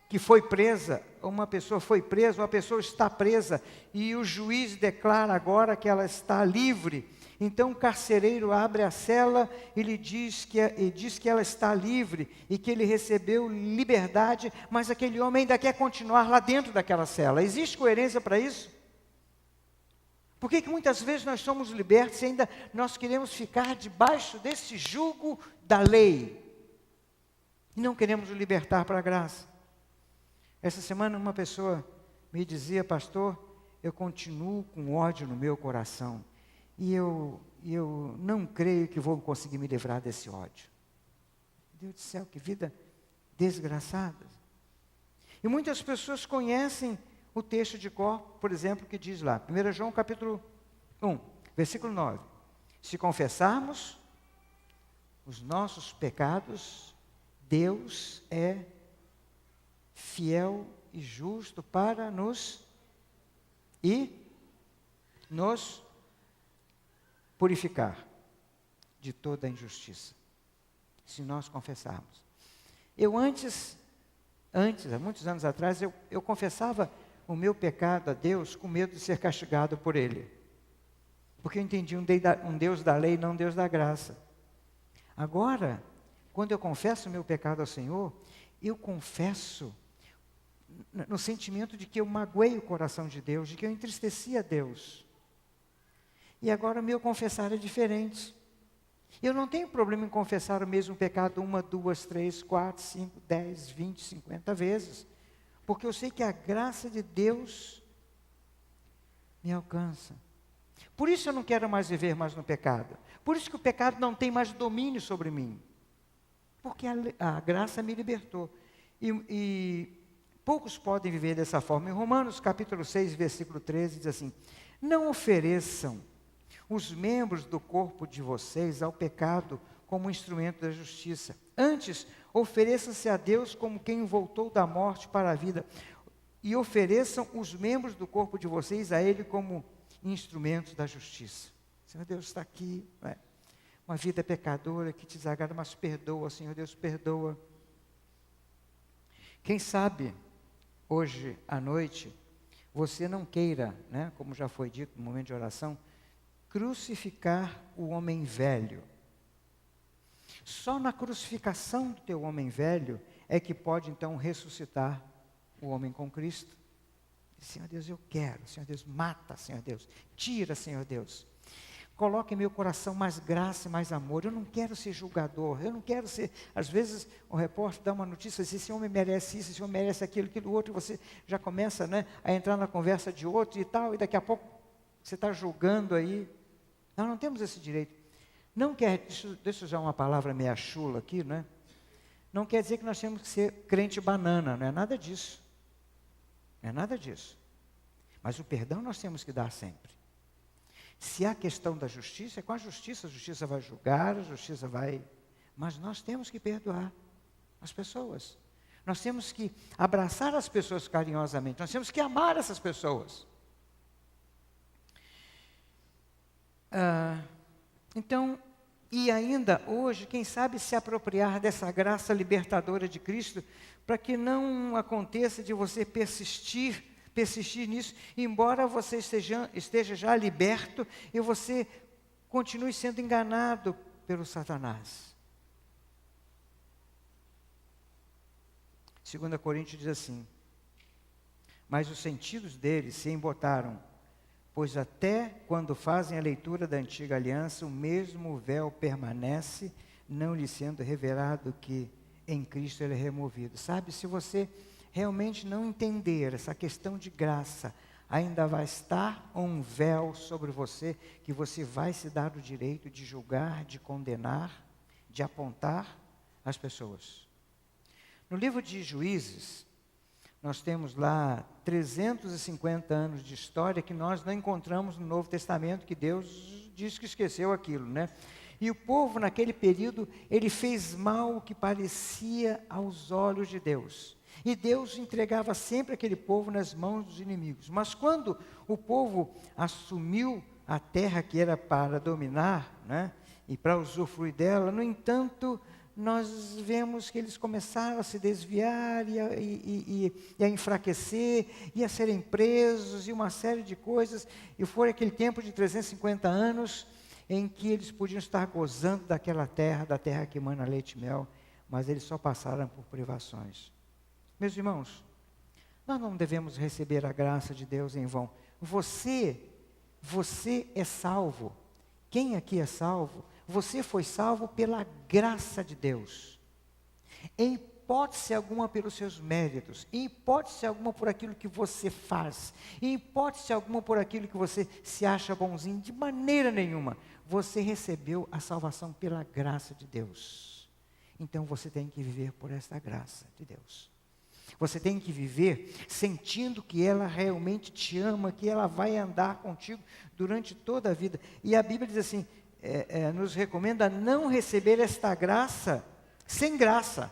que foi presa, uma pessoa foi presa, uma pessoa está presa, e o juiz declara agora que ela está livre? Então o carcereiro abre a cela e lhe diz que ela está livre e que ele recebeu liberdade, mas aquele homem ainda quer continuar lá dentro daquela cela. Existe coerência para isso? Por que muitas vezes nós somos libertos e ainda nós queremos ficar debaixo desse jugo da lei? E não queremos o libertar para a graça. Essa semana uma pessoa me dizia: pastor, eu continuo com ódio no meu coração. E eu não creio que vou conseguir me livrar desse ódio. Deus do céu, que vida desgraçada. E muitas pessoas conhecem o texto de cor, por exemplo, que diz lá, 1 João capítulo 1, versículo 9. Se confessarmos os nossos pecados, Deus é fiel e justo para nos purificar de toda a injustiça. Se nós confessarmos. Eu antes, há muitos anos atrás, eu confessava o meu pecado a Deus com medo de ser castigado por Ele. Porque eu entendi um Deus da lei, não um Deus da graça. Agora, quando eu confesso o meu pecado ao Senhor, eu confesso no sentimento de que eu magoei o coração de Deus, de que eu entristeci a Deus. E agora o meu confessar é diferente. Eu não tenho problema em confessar o mesmo pecado 1, 2, 3, 4, 5, 10, 20, 50 vezes. Porque eu sei que a graça de Deus me alcança. Por isso eu não quero mais viver mais no pecado. Por isso que o pecado não tem mais domínio sobre mim. Porque a graça me libertou. E poucos podem viver dessa forma. Em Romanos capítulo 6, versículo 13, diz assim: não ofereçam os membros do corpo de vocês ao pecado como instrumento da justiça. Antes, ofereçam-se a Deus como quem voltou da morte para a vida. E ofereçam os membros do corpo de vocês a Ele como instrumentos da justiça. Senhor Deus está aqui, né? Uma vida pecadora que te desagrada, mas perdoa, Senhor Deus, perdoa. Quem sabe, hoje à noite, você não queira, né, como já foi dito no momento de oração, crucificar o homem velho. Só na crucificação do teu homem velho é que pode então ressuscitar o homem com Cristo. Senhor Deus, eu quero. Senhor Deus, mata, Senhor Deus. Tira, Senhor Deus. Coloque em meu coração mais graça e mais amor. Eu não quero ser julgador. Eu não quero ser... Às vezes o repórter dá uma notícia assim: esse homem merece isso, esse homem merece aquilo, aquilo outro. E você já começa, né, a entrar na conversa de outro e tal. E daqui a pouco você está julgando aí. Nós não temos esse direito. Não quer, deixa eu usar uma palavra meia chula aqui, né? Não quer dizer que nós temos que ser crente banana, não é nada disso. Não é nada disso. Mas o perdão nós temos que dar sempre. Se há questão da justiça, é com a justiça vai julgar, a justiça vai... Mas nós temos que perdoar as pessoas. Nós temos que abraçar as pessoas carinhosamente, nós temos que amar essas pessoas. Então, e ainda hoje, quem sabe se apropriar dessa graça libertadora de Cristo, para que não aconteça de você persistir nisso, embora você esteja já liberto e você continue sendo enganado pelo Satanás. 2 Coríntios diz assim: mas os sentidos deles se embotaram, pois até quando fazem a leitura da antiga aliança, o mesmo véu permanece, não lhe sendo revelado que em Cristo ele é removido. Sabe, se você realmente não entender essa questão de graça, ainda vai estar um véu sobre você, que você vai se dar o direito de julgar, de condenar, de apontar as pessoas. No livro de Juízes, nós temos lá 350 anos de história que nós não encontramos no Novo Testamento, que Deus diz que esqueceu aquilo, né? E o povo naquele período, ele fez mal o que parecia aos olhos de Deus. E Deus entregava sempre aquele povo nas mãos dos inimigos. Mas quando o povo assumiu a terra que era para dominar, né, e para usufruir dela, no entanto, nós vemos que eles começaram a se desviar e a enfraquecer, e a serem presos, e uma série de coisas. E foi aquele tempo de 350 anos em que eles podiam estar gozando daquela terra, da terra que emana leite e mel, mas eles só passaram por privações. Meus irmãos, nós não devemos receber a graça de Deus em vão. Você Você é salvo. Quem aqui é salvo? Você foi salvo pela graça de Deus. Em hipótese alguma pelos seus méritos, em hipótese alguma por aquilo que você faz, em hipótese alguma por aquilo que você se acha bonzinho, de maneira nenhuma. Você recebeu a salvação pela graça de Deus. Então você tem que viver por esta graça de Deus. Você tem que viver sentindo que ela realmente te ama, que ela vai andar contigo durante toda a vida. E a Bíblia diz assim, nos recomenda não receber esta graça sem graça.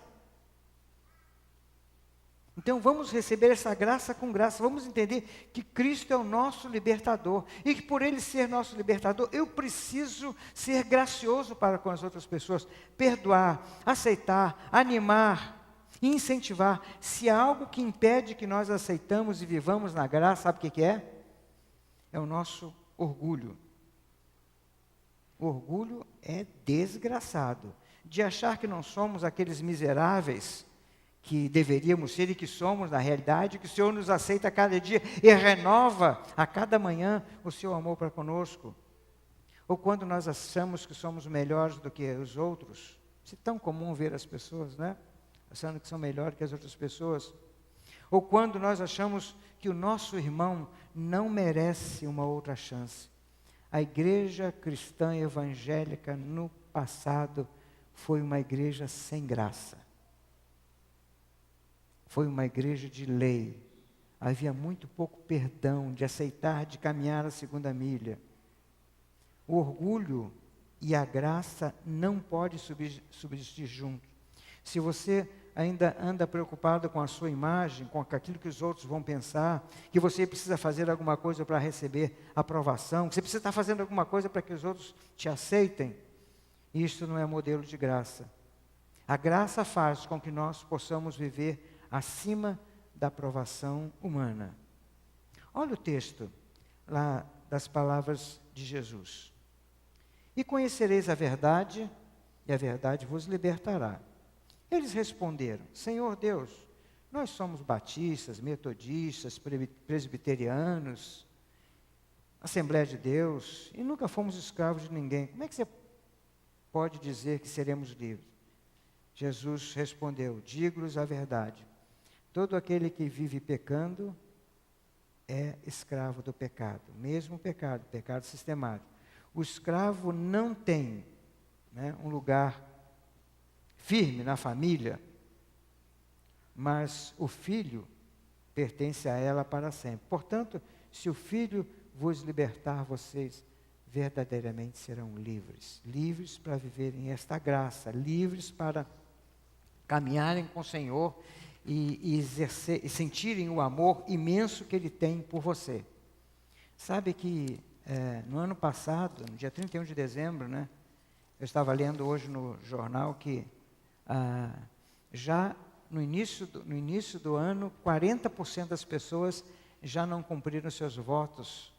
Então vamos receber essa graça com graça, vamos entender que Cristo é o nosso libertador, e que por Ele ser nosso libertador, eu preciso ser gracioso para com as outras pessoas, perdoar, aceitar, animar, incentivar. Se há algo que impede que nós aceitamos e vivamos na graça, sabe o que é? É o nosso orgulho. O orgulho é desgraçado, de achar que não somos aqueles miseráveis que deveríamos ser e que somos na realidade, que o Senhor nos aceita a cada dia e renova a cada manhã o seu amor para conosco. Ou quando nós achamos que somos melhores do que os outros, isso é tão comum ver as pessoas, né? Achando que são melhores que as outras pessoas. Ou quando nós achamos que o nosso irmão não merece uma outra chance. A igreja cristã evangélica no passado foi uma igreja sem graça. Foi uma igreja de lei. Havia muito pouco perdão, de aceitar, de caminhar a segunda milha. O orgulho e a graça não podem subsistir juntos. Se você ainda anda preocupado com a sua imagem, com aquilo que os outros vão pensar, que você precisa fazer alguma coisa para receber aprovação, que você precisa estar fazendo alguma coisa para que os outros te aceitem, isso não é modelo de graça. A graça faz com que nós possamos viver acima da aprovação humana. Olha o texto lá das palavras de Jesus. E conhecereis a verdade, e a verdade vos libertará. Eles responderam, Senhor Deus, nós somos batistas, metodistas, presbiterianos, Assembleia de Deus, e nunca fomos escravos de ninguém. Como é que você pode dizer que seremos livres? Jesus respondeu, digo-lhes a verdade. Todo aquele que vive pecando é escravo do pecado. Mesmo pecado, pecado sistemático. O escravo não tem, um lugar firme na família, mas o filho pertence a ela para sempre. Portanto, se o filho vos libertar, vocês verdadeiramente serão livres. Livres para viverem esta graça, livres para caminharem com o Senhor e exercer, e sentirem o amor imenso que Ele tem por você. Sabe que no ano passado, no dia 31 de dezembro, eu estava lendo hoje no jornal que já no início do ano, 40% das pessoas já não cumpriram seus votos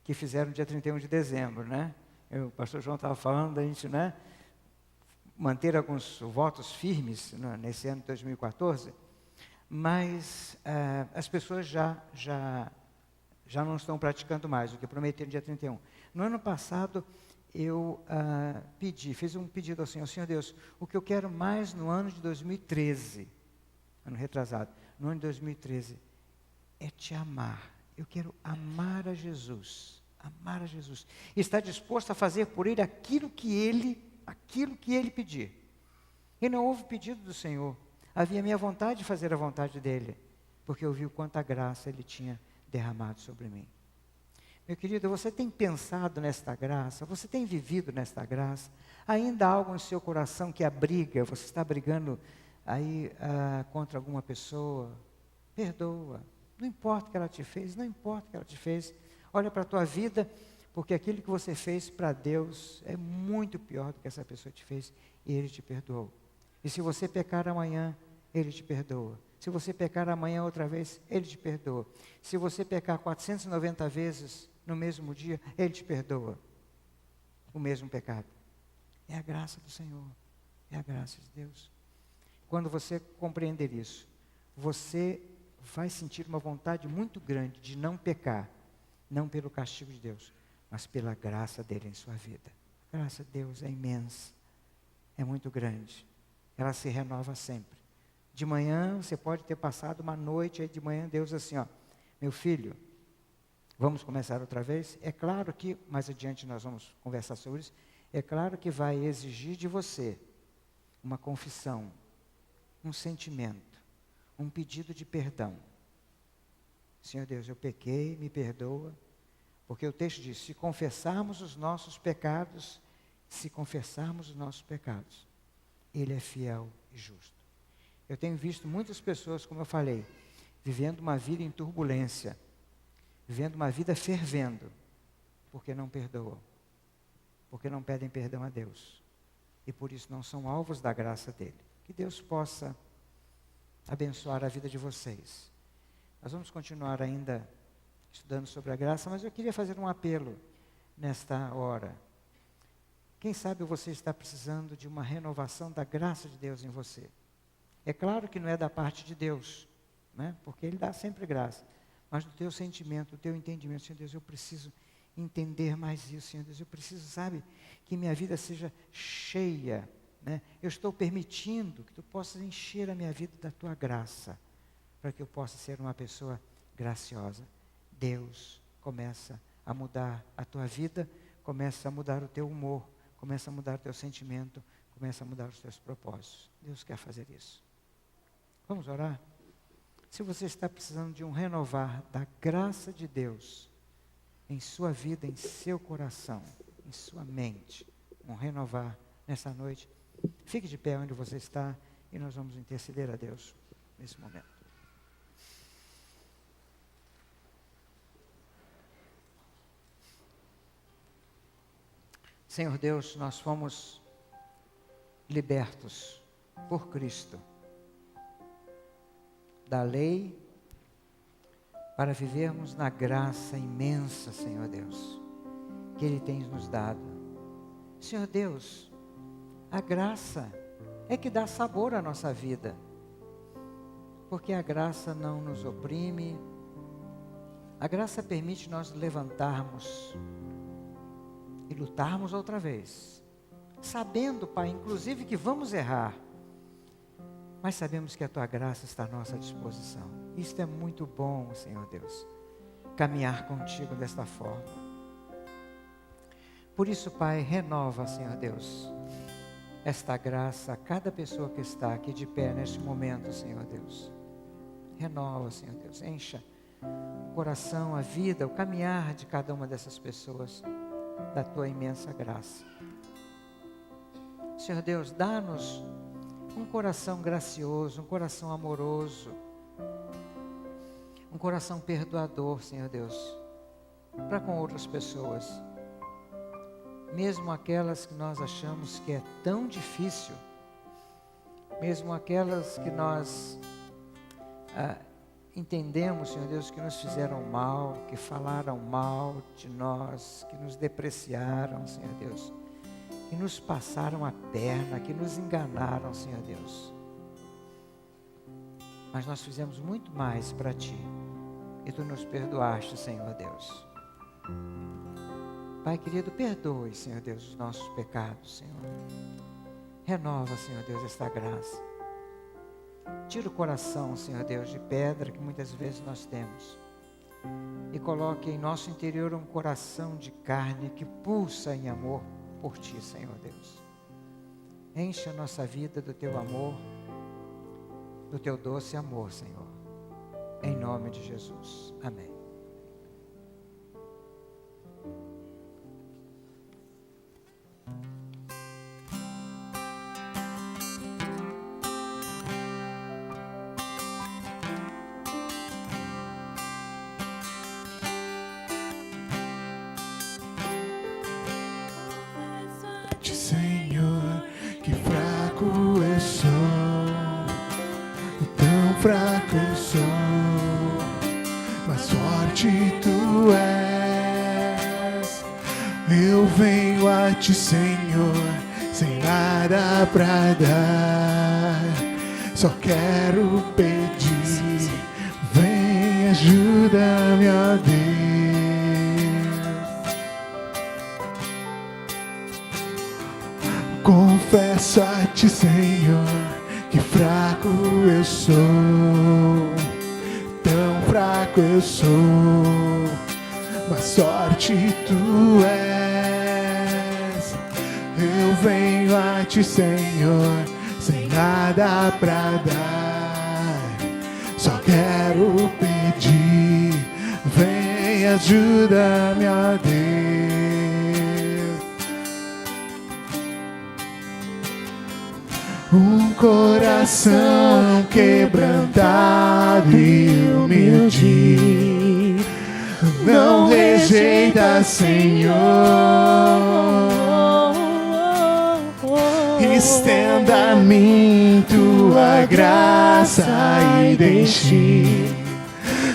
que fizeram no dia 31 de dezembro, O pastor João estava falando da gente, manter alguns votos firmes nesse ano de 2014, mas as pessoas já não estão praticando mais o que prometeram no dia 31. No ano passado, eu fiz um pedido assim, ao Senhor Deus, o que eu quero mais no ano de 2013, ano retrasado, no ano de 2013, é te amar. Eu quero amar a Jesus, e estar disposto a fazer por Ele aquilo que Ele pedir. E não houve pedido do Senhor, havia minha vontade de fazer a vontade dEle, porque eu vi o quanta graça Ele tinha derramado sobre mim. Meu querido, você tem pensado nesta graça? Você tem vivido nesta graça? Ainda há algo no seu coração que abriga? Você está brigando aí contra alguma pessoa? Perdoa. Não importa o que ela te fez, não importa o que ela te fez. Olha para a tua vida, porque aquilo que você fez para Deus é muito pior do que essa pessoa te fez, e Ele te perdoou. E se você pecar amanhã, Ele te perdoa. Se você pecar amanhã outra vez, Ele te perdoa. Se você pecar 490 vezes no mesmo dia, Ele te perdoa o mesmo pecado. É a graça do Senhor, é a graça de Deus. Quando você compreender isso, você vai sentir uma vontade muito grande de não pecar, não pelo castigo de Deus, mas pela graça dele em sua vida. A graça de Deus é imensa, é muito grande. Ela se renova sempre. De manhã, você pode ter passado uma noite, aí de manhã Deus assim, ó, meu filho, vamos começar outra vez? É claro que, mais adiante nós vamos conversar sobre isso, é claro que vai exigir de você uma confissão, um sentimento, um pedido de perdão. Senhor Deus, eu pequei, me perdoa, porque o texto diz, se confessarmos os nossos pecados, Ele é fiel e justo. Eu tenho visto muitas pessoas, como eu falei, vivendo uma vida em turbulência, vivendo uma vida fervendo, porque não perdoam, porque não pedem perdão a Deus, e por isso não são alvos da graça dele. Que Deus possa abençoar a vida de vocês. Nós vamos continuar ainda estudando sobre a graça, mas eu queria fazer um apelo nesta hora. Quem sabe você está precisando de uma renovação da graça de Deus em você. É claro que não é da parte de Deus, né? Porque Ele dá sempre graça, mas do teu sentimento, do teu entendimento. Senhor Deus, eu preciso entender mais isso, Senhor Deus, eu preciso, sabe, que minha vida seja cheia, né? Eu estou permitindo que Tu possas encher a minha vida da Tua graça, para que eu possa ser uma pessoa graciosa. Deus começa a mudar a tua vida, começa a mudar o teu humor, começa a mudar o teu sentimento, começa a mudar os teus propósitos. Deus quer fazer isso. Vamos orar? Se você está precisando de um renovar da graça de Deus em sua vida, em seu coração, em sua mente, um renovar nessa noite, fique de pé onde você está e nós vamos interceder a Deus nesse momento. Senhor Deus, nós fomos libertos por Cristo da lei para vivermos na graça imensa, Senhor Deus, que Ele tem nos dado. Senhor Deus, a graça é que dá sabor à nossa vida, porque a graça não nos oprime, a graça permite nós levantarmos e lutarmos outra vez, sabendo, Pai, inclusive que vamos errar, mas sabemos que a Tua graça está à nossa disposição. Isto é muito bom, Senhor Deus, caminhar contigo desta forma. Por isso, Pai, renova, Senhor Deus, esta graça a cada pessoa que está aqui de pé neste momento, Senhor Deus. Renova, Senhor Deus, encha o coração, a vida, o caminhar de cada uma dessas pessoas da Tua imensa graça. Senhor Deus, dá-nos um coração gracioso, um coração amoroso, um coração perdoador, Senhor Deus, para com outras pessoas, mesmo aquelas que nós achamos que é tão difícil, mesmo aquelas que nós entendemos, Senhor Deus, que nos fizeram mal, que falaram mal de nós, que nos depreciaram, Senhor Deus, que nos passaram a perna, que nos enganaram, Senhor Deus. Mas nós fizemos muito mais para Ti, e Tu nos perdoaste, Senhor Deus. Pai querido, perdoe, Senhor Deus, os nossos pecados, Senhor. Renova, Senhor Deus, esta graça. Tira o coração, Senhor Deus, de pedra que muitas vezes nós temos, e coloque em nosso interior um coração de carne que pulsa em amor por Ti, Senhor Deus. Enche a nossa vida do Teu amor, do Teu doce amor, Senhor. Em nome de Jesus. Amém. Senhor, que fraco eu sou, tão fraco eu sou, mas forte Tu és. Eu venho a Ti, Senhor, sem nada pra dar, só quero pedir, vem, ajuda-me, ó Deus. Confesso a ti, Senhor, que fraco eu sou, tão fraco eu sou, mas forte tu és. Eu venho a ti, Senhor, sem nada pra dar, só quero pedir, vem, ajuda-me, ó Deus. Um coração quebrantado e humilde, não rejeita, Senhor. Estenda a mim tua graça e deixe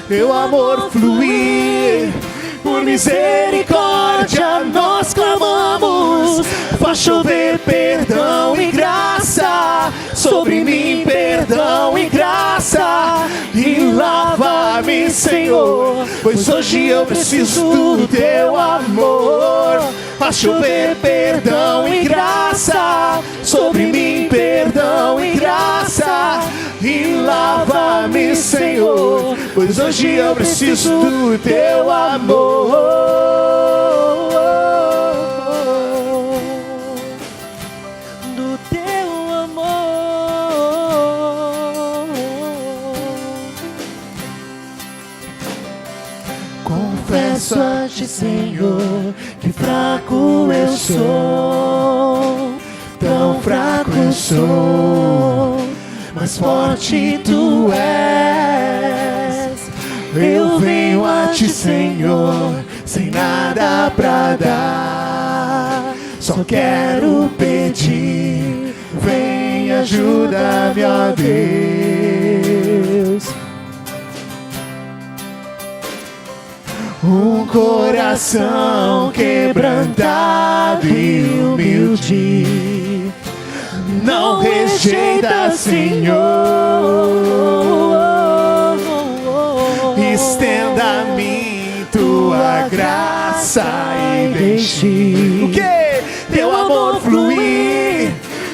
teu amor fluir. Por misericórdia nós clamamos, faz chover perdão e graça sobre mim, perdão e graça, e lava-me, Senhor, pois hoje eu preciso do teu amor. Faz chover perdão e graça sobre mim, perdão e graça, e lava-me, Senhor, pois hoje eu preciso do teu amor. Do teu amor. Confesso a ti, Senhor, que fraco eu sou, tão fraco eu sou, mas forte tu és. Eu venho a ti, Senhor, sem nada pra dar, só quero pedir, vem, ajuda-me, ó Deus. Um coração quebrantado e humilde, não rejeita, Senhor. Estenda a mim tua graça e deixe o quê? Teu amor fluir.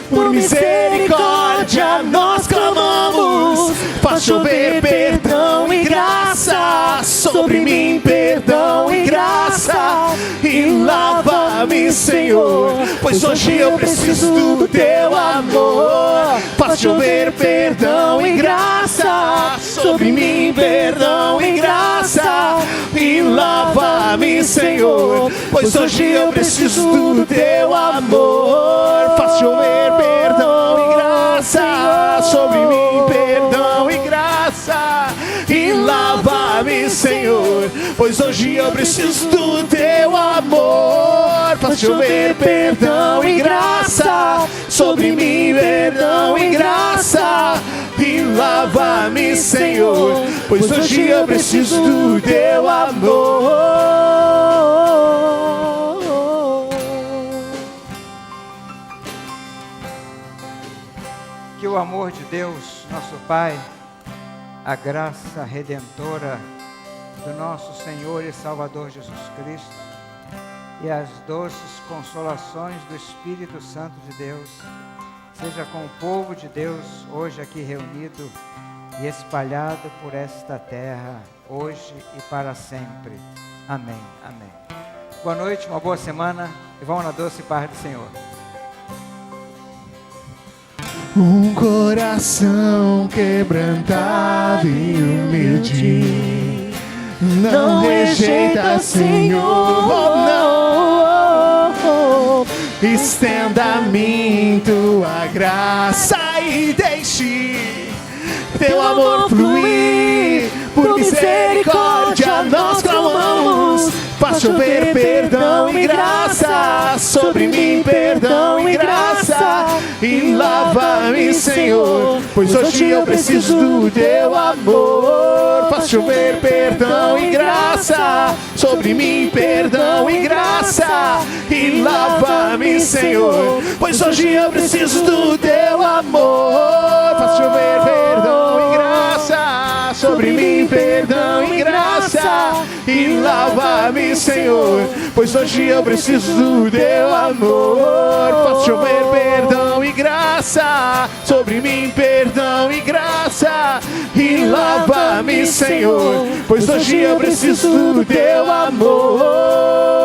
Por misericórdia nós clamamos, faz chover perdão e graça sobre mim, perdão e graça, e lava-me, Senhor, pois hoje eu preciso do teu amor. Faz chover perdão e graça sobre mim, perdão e graça, e lava-me, Senhor, pois hoje eu preciso do teu amor. Faz chover perdão e graça sobre mim, perdão e graça, e lava-me, Senhor, pois hoje eu preciso do teu amor. Faz chover perdão e graça sobre mim, perdão e graça, e lava-me, Senhor, pois hoje eu preciso do teu amor. Que o amor de Deus, nosso Pai, a graça redentora do nosso Senhor e Salvador Jesus Cristo e as doces consolações do Espírito Santo de Deus seja com o povo de Deus hoje aqui reunido e espalhado por esta terra, hoje e para sempre. Amém, amém. Boa noite, uma boa semana e vamos na doce paz do Senhor. Um coração quebrantado e humilde, não rejeita, Senhor. Oh, não. Estenda a mim tua graça e deixe teu amor fluir. Por misericórdia nós clamamos, faz chover perdão e graça sobre mim, perdão e graça, e lava-me, Senhor, pois hoje eu preciso do teu amor. Faz chover perdão e graça sobre mim, perdão e graça, e lava-me, Senhor, pois hoje eu preciso do teu amor. Faz chover perdão e graça sobre mim, perdão e graça, e lava-me, Senhor, pois hoje eu preciso do teu amor. Faz chover perdão e graça sobre mim, perdão e graça, e lava-me, Senhor, pois hoje eu preciso do teu amor.